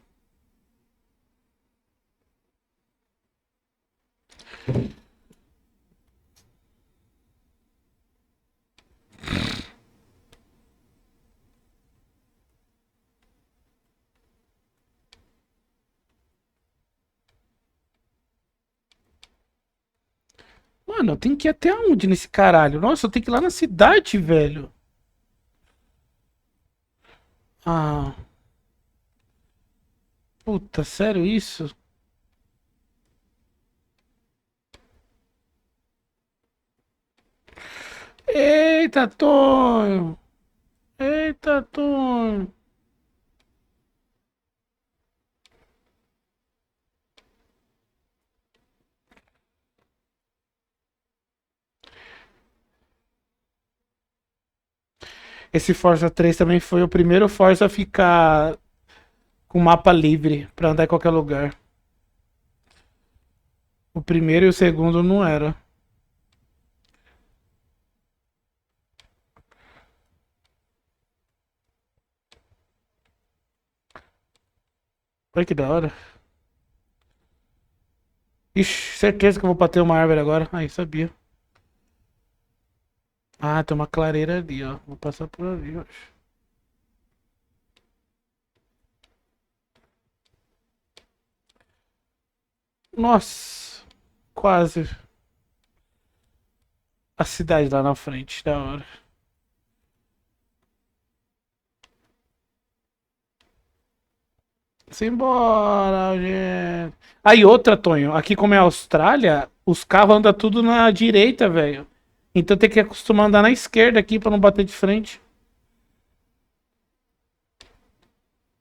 Mano, eu tenho que ir até onde nesse caralho? Nossa, eu tenho que ir lá na cidade, velho. Ah, puta, sério isso? Eita, Tonho. Eita, Tonho. Esse Forza 3 também foi o primeiro Forza a ficar com mapa livre pra andar em qualquer lugar. O primeiro e o segundo não era. Olha que da hora. Ixi, certeza que eu vou bater uma árvore agora. Aí, sabia. Ah, tem uma clareira ali, ó. Vou passar por ali, eu acho. Nossa, quase. A cidade lá na frente, da hora. Simbora, gente. Aí outra, Tonho. Aqui como é a Austrália, os carros andam tudo na direita, velho. Então tem que acostumar a andar na esquerda aqui pra não bater de frente.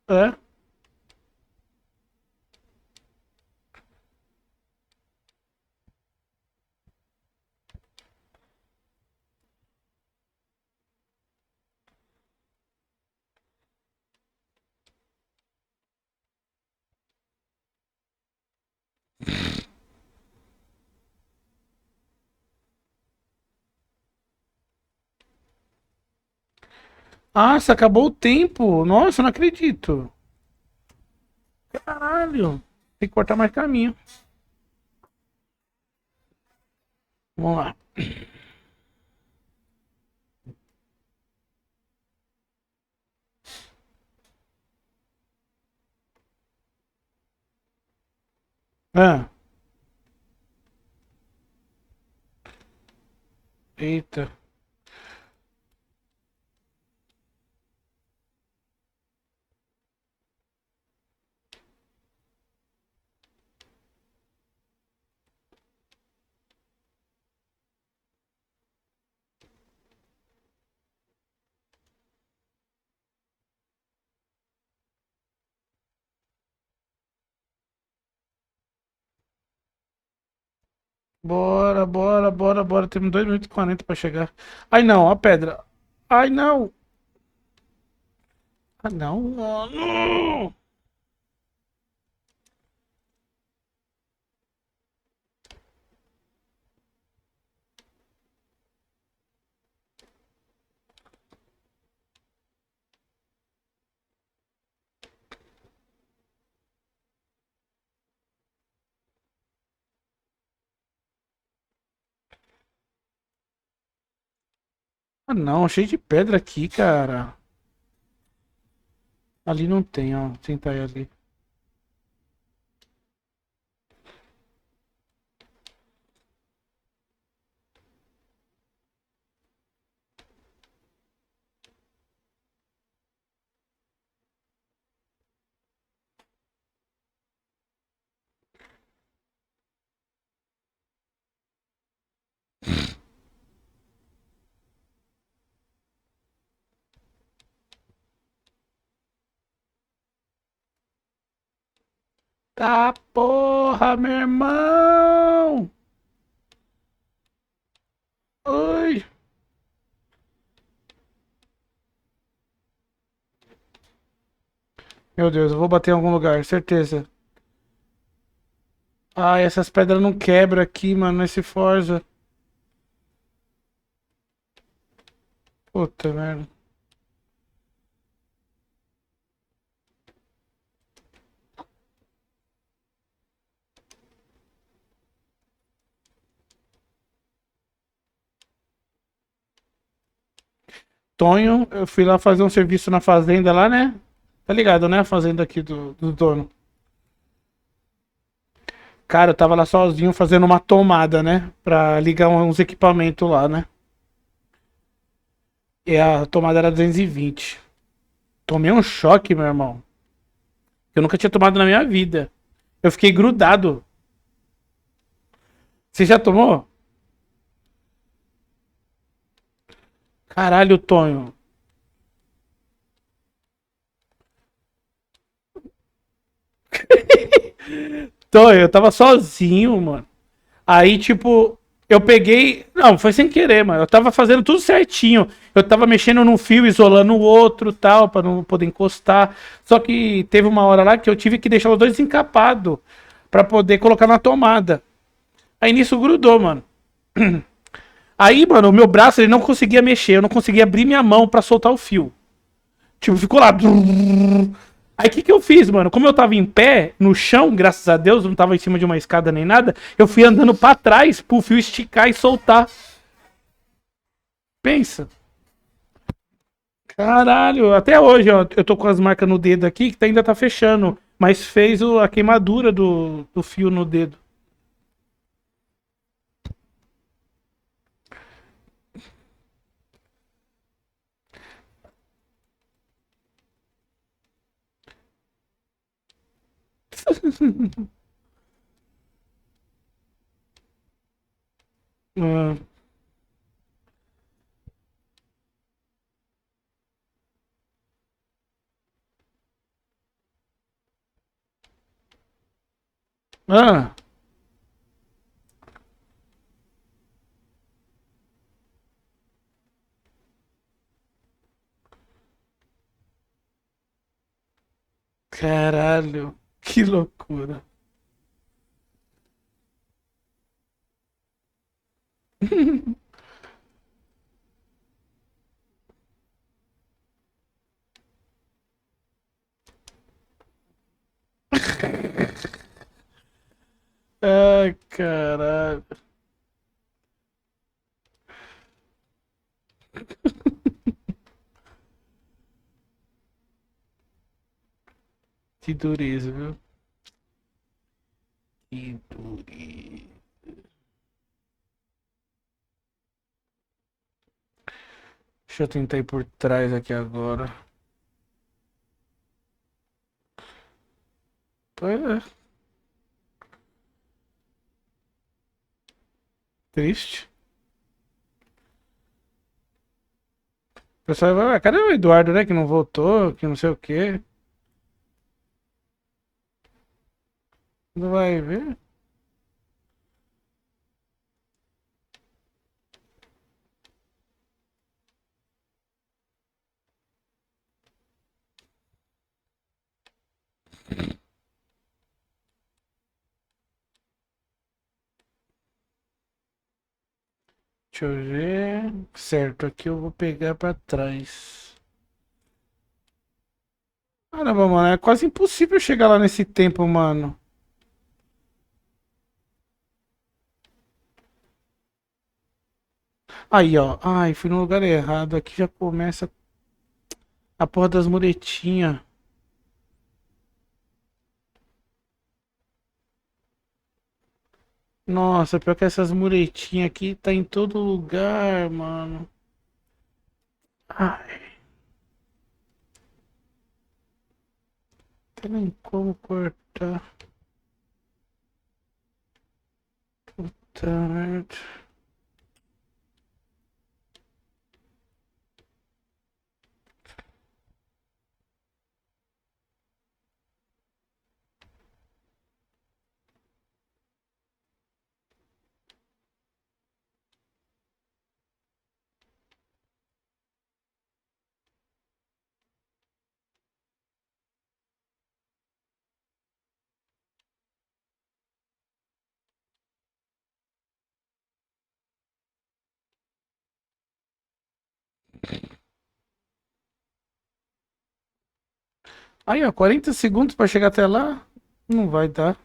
É. Nossa, acabou o tempo. Nossa, eu não acredito. Caralho. Tem que cortar mais caminho. Vamos lá. Ah. Eita. Bora, bora, bora, bora. Temos 2 minutos e 40 pra chegar. Ai, não, a pedra. Ai, não. Ah, não, mano. Ah, não. Cheio de pedra aqui, cara. Ali não tem, ó. Tentar ir ali. Tá, porra, meu irmão. Ai. Meu Deus, eu vou bater em algum lugar, certeza. Ai, essas pedras não quebram aqui, mano, nesse Forza. Puta merda. Tonho, eu fui lá fazer um serviço na fazenda lá, né? Tá ligado, né? A fazenda aqui do dono. Cara, eu tava lá sozinho fazendo uma tomada, né? Pra ligar uns equipamentos lá, né? E a tomada era 220. Tomei um choque, meu irmão. Que eu nunca tinha tomado na minha vida. Eu fiquei grudado. Você já tomou? Caralho, Tonho. Tonho, eu tava sozinho, mano. Aí, tipo, eu peguei. Não, foi sem querer, mano. Eu tava fazendo tudo certinho. Eu tava mexendo num fio, isolando o outro tal, pra não poder encostar. Só que teve uma hora lá que eu tive que deixar os dois encapados pra poder colocar na tomada. Aí nisso grudou, mano. Aí, mano, o meu braço ele não conseguia mexer, eu não conseguia abrir minha mão pra soltar o fio. Tipo, ficou lá. Aí o que que eu fiz, mano? Como eu tava em pé, no chão, graças a Deus, não tava em cima de uma escada nem nada, eu fui andando pra trás pro fio esticar e soltar. Pensa. Caralho, até hoje, ó, eu tô com as marcas no dedo aqui que ainda tá fechando, mas fez a queimadura do fio no dedo. Ah, ah, caralho, que loucura. Caralho. Que dureza, viu? Que dureza. Deixa eu tentar ir por trás aqui agora. Pois é. Triste. O pessoal vai, "Ué, cadê o Eduardo, né? Que não voltou, que não sei o quê. Não vai ver. Deixa eu ver. Certo, aqui eu vou pegar pra trás. Caramba, mano, é quase impossível chegar lá nesse tempo, mano. Aí, ó. Ai, fui no lugar errado. Aqui já começa a porra das muretinhas. Nossa, pior que essas muretinhas aqui tá em todo lugar, mano. Ai, não tem nem como cortar. Puta merda. Aí, ó, 40 segundos pra chegar até lá. Não vai dar.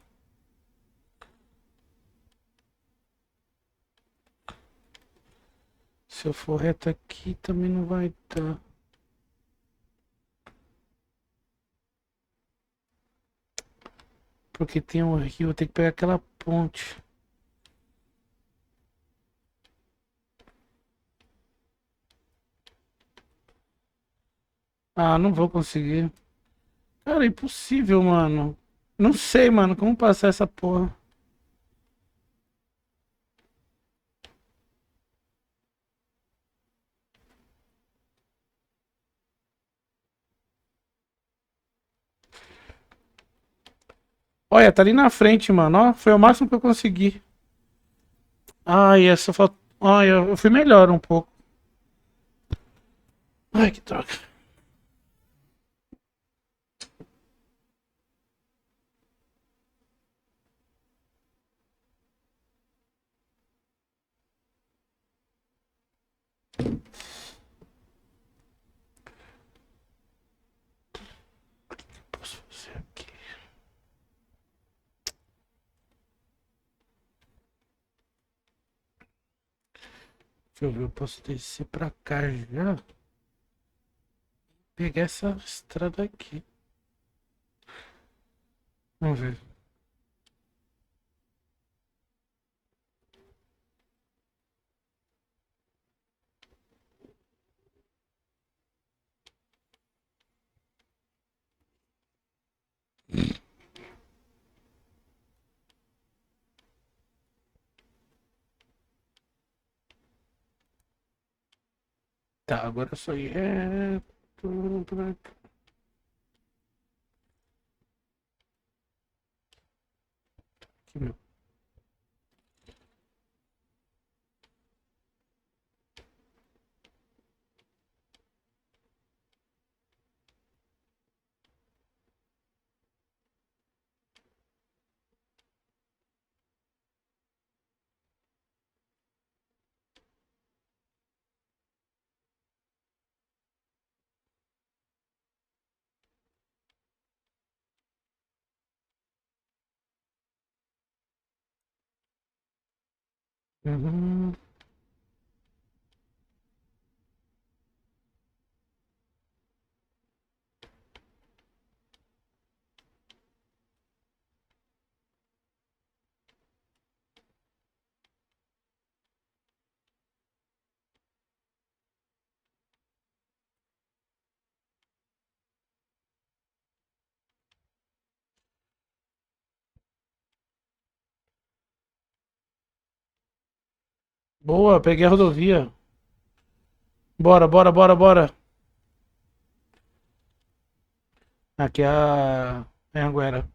Se eu for reto aqui, também não vai dar. Porque tem um rio, eu tenho que pegar aquela ponte. Ah, não vou conseguir. Cara, é impossível, mano. Não sei, mano, como passar essa porra. Olha, tá ali na frente, mano. Ó, foi o máximo que eu consegui. Ai, essa falta. Ai, eu fui melhor um pouco. Ai, que droga. O que eu posso fazer aqui? Deixa eu ver, eu posso descer pra cá já. Pegar essa estrada aqui. Vamos ver. Tá, agora eu só ir reto pra cá. Aqui, meu. Uhum. Boa, peguei a rodovia. Bora, bora, bora, bora. Aqui é a Anhanguera.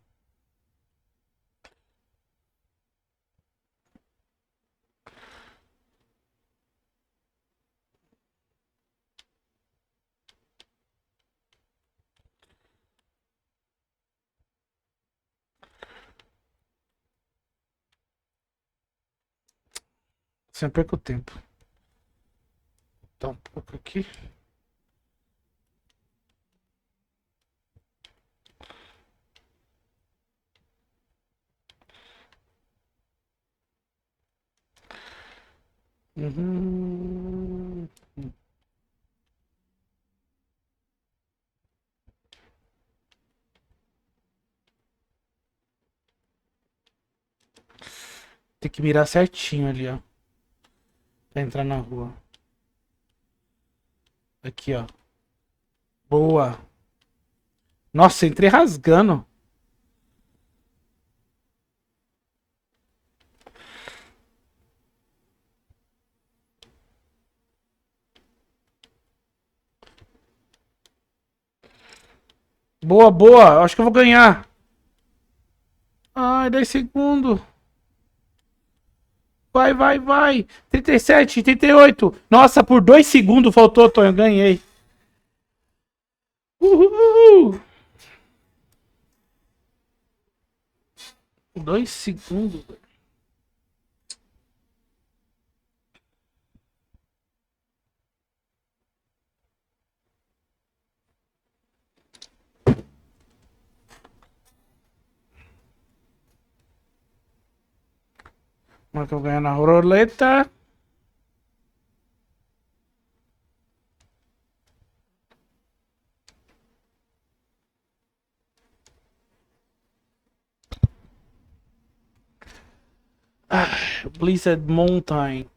Sempre perco tempo. Tá um pouco aqui. Uhum. Tem que mirar certinho ali, ó. Pra entrar na rua. Aqui, ó. Boa. Nossa, entrei rasgando. Boa, boa. Acho que eu vou ganhar. Ai, 10 segundos. Vai, vai, vai. 37, 38. Nossa, por 2 segundos faltou, Tonho. Ganhei. Uhul. 2 segundos. Como é que eu ganho na roleta? Ah, Blizzard Mountain.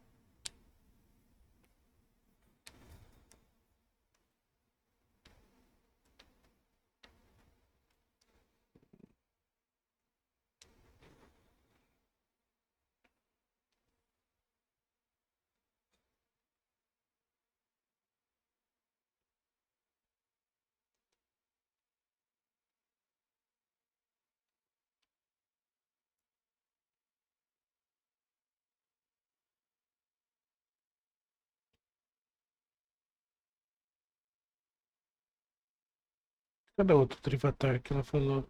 Cadê o outro Trivatar que ela falou?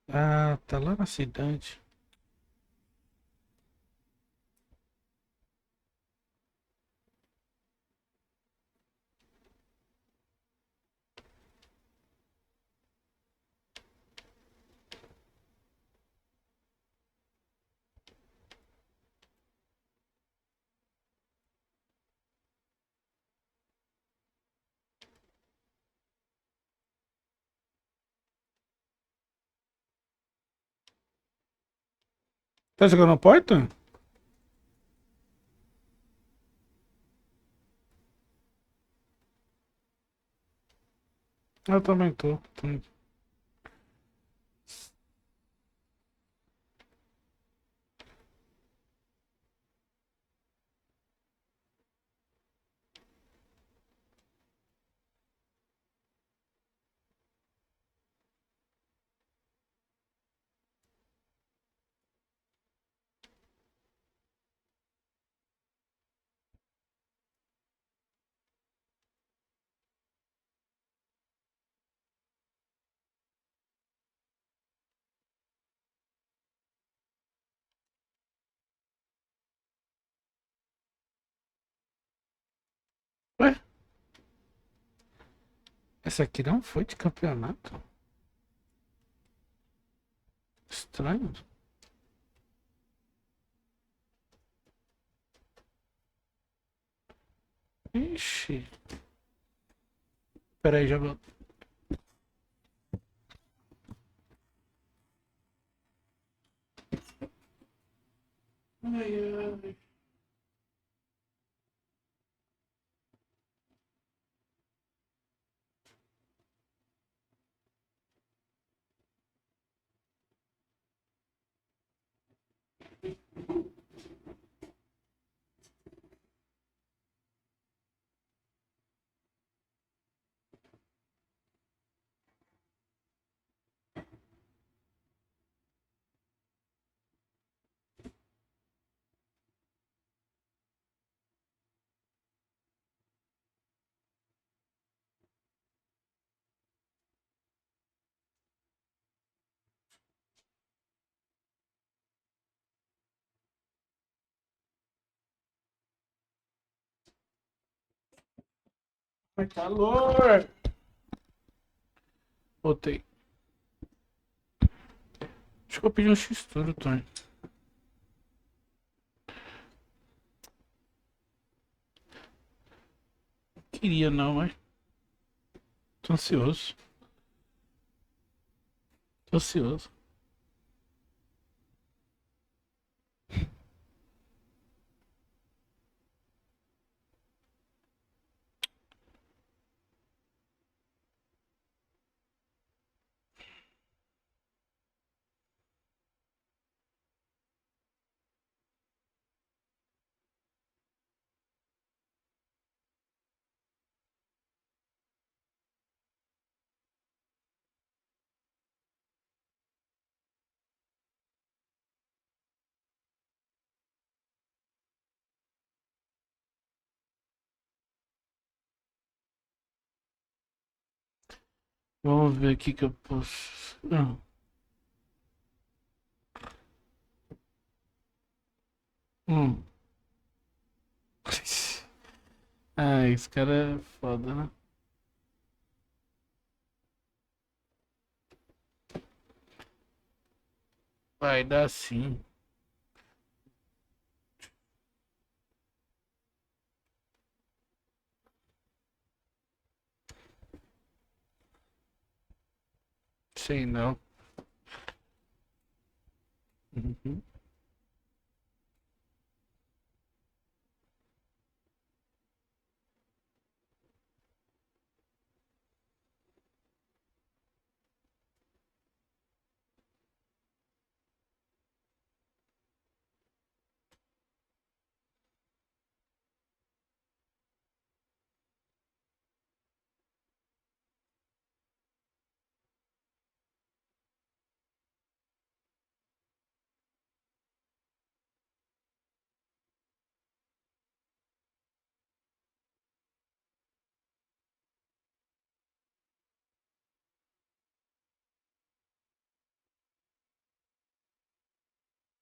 Ah, tá lá na cidade. Tá jogando porta? Eu também tô. Ué? Essa aqui não foi de campeonato? Estranho. Ixi. Pera aí, já vou. Ai, ai. Ai, calor! Botei. Acho que eu pedi um X-Tudo, Tony. Queria não, mas. Tô ansioso. Tô ansioso. Vamos ver aqui que eu posso. Ah. Hum. Ah, esse cara é foda, né? Vai dar sim. Sei não. Uhum.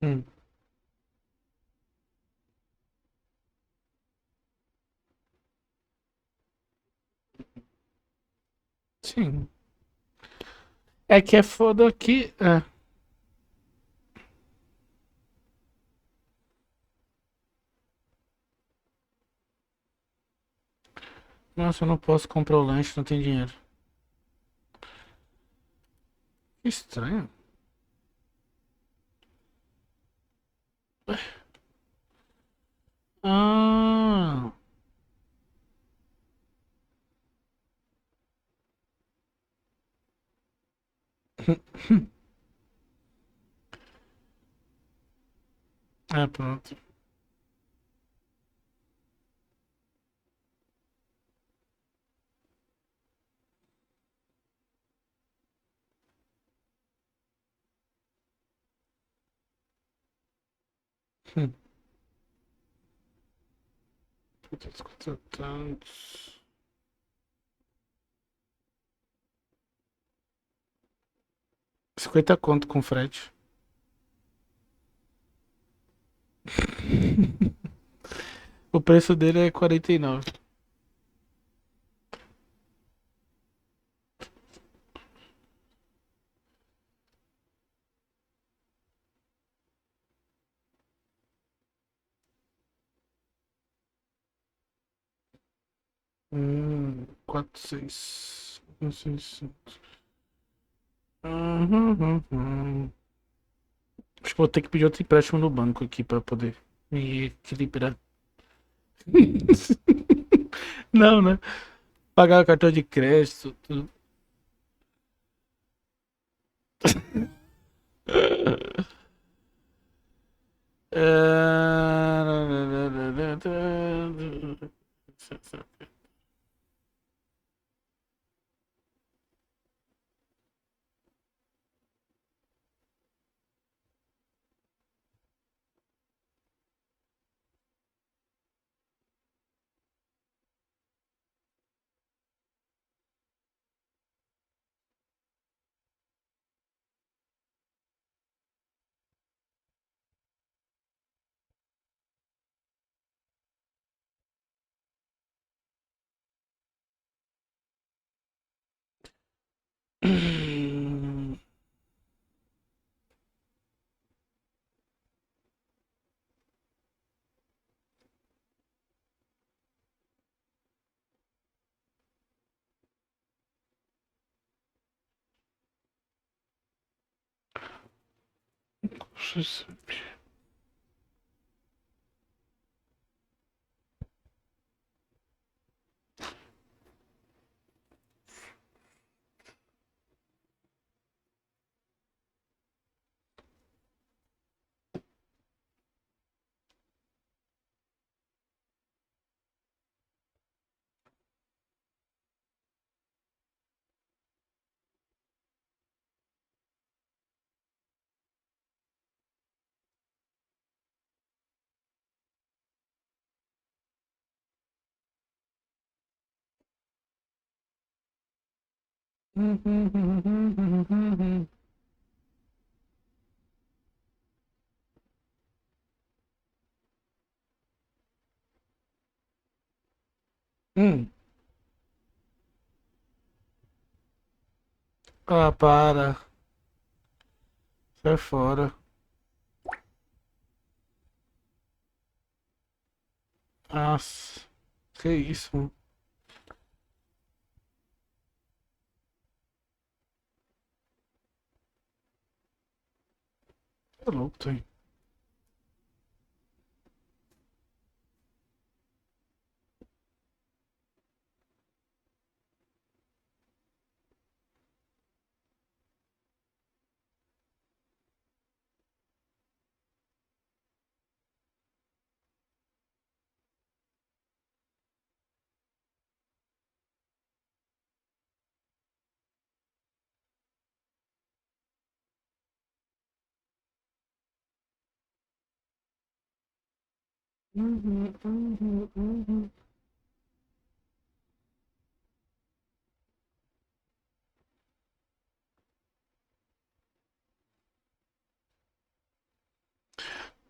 Hum. Sim. É que é foda que. É. Nossa, eu não posso comprar o lanche, não tem dinheiro. Que estranho. Ah. É, pronto. Hum. Putz, contratantes. 50 conto com frete. O preço dele é 49. 4, 6, 6. Uhum. Acho que vou ter que pedir outro empréstimo no banco aqui pra poder me equilibrar. Não, né? Pagar o cartão de crédito, tudo. Hum. Ah, para. Sai fora. Nossa. Que isso? É louco, tem.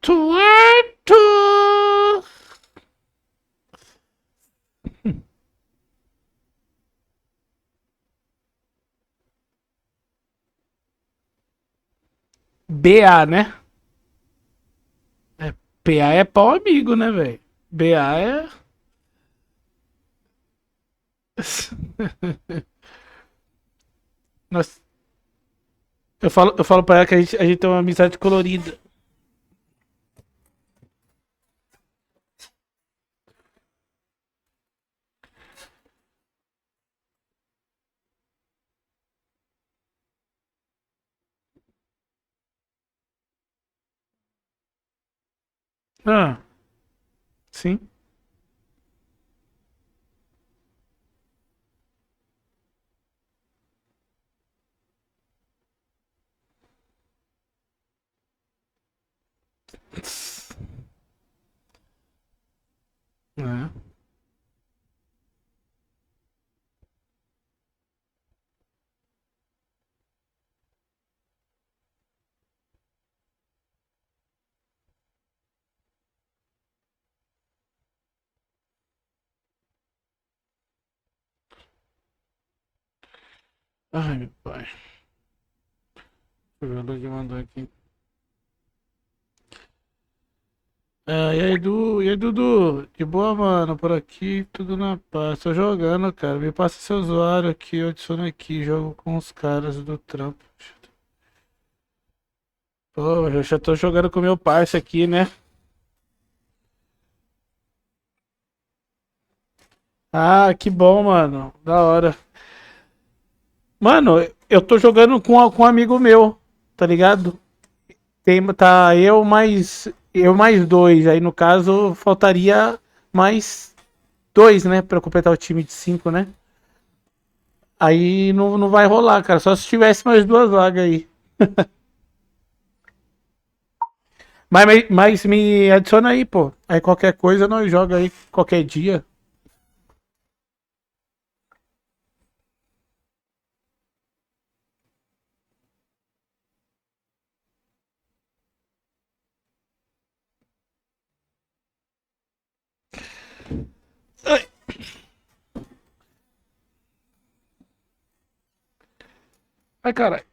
Tuato! BA, né? É, PA é pau amigo, né, velho? BA é. Nossa, eu falo pra ela que a gente tem uma amizade colorida. Ah, sim. É. Ai, meu pai. Deixa eu ver o que mandou aqui. Ah, e aí, Dudu? De boa, mano, por aqui, tudo na paz. Tô jogando, cara. Me passa seu usuário aqui, eu adiciono aqui, jogo com os caras do trampo. Pô, eu já tô jogando com meu parça aqui, né? Ah, que bom, mano. Da hora. Mano, eu tô jogando com um amigo meu, tá ligado? Tá eu mais dois. Aí no caso faltaria mais dois, né, pra completar o time de cinco, né? Aí não vai rolar, cara. Só se tivesse mais duas vagas aí. Mas me adiciona aí, pô. Aí qualquer coisa nós joga aí qualquer dia. Ai, ai cara.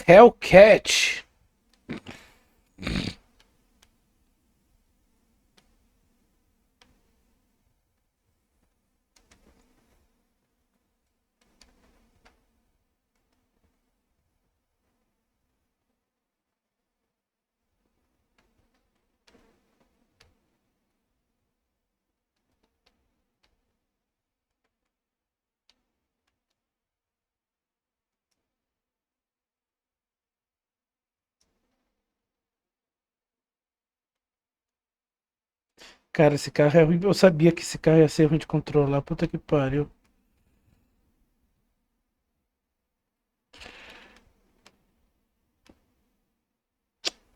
Hellcat. Cara, esse carro é ruim. Eu sabia que esse carro ia ser ruim de controlar. Puta que pariu.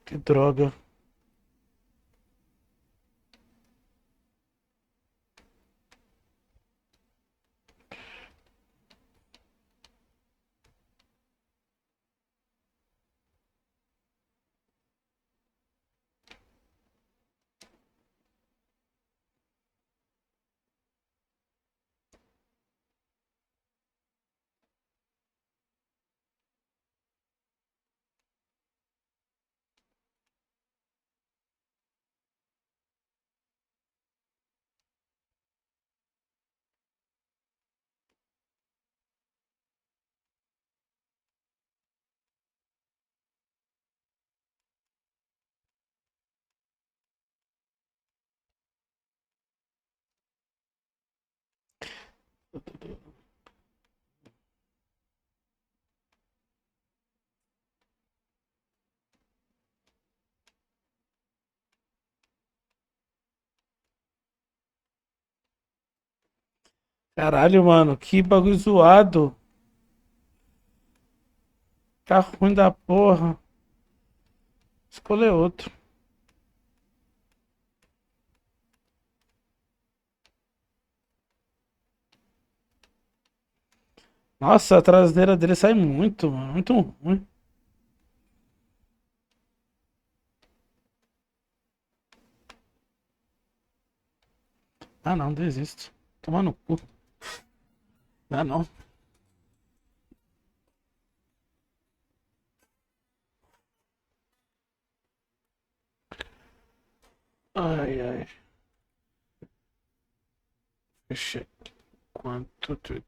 Que droga. Caralho, mano. Que bagulho zoado. Carro ruim da porra. Escolher outro. Nossa, a traseira dele sai muito, mano. Muito ruim. Ah, não, desisto. Tomar no cu. Ah, não. Ai, ai. Fechei. Quanto tudo.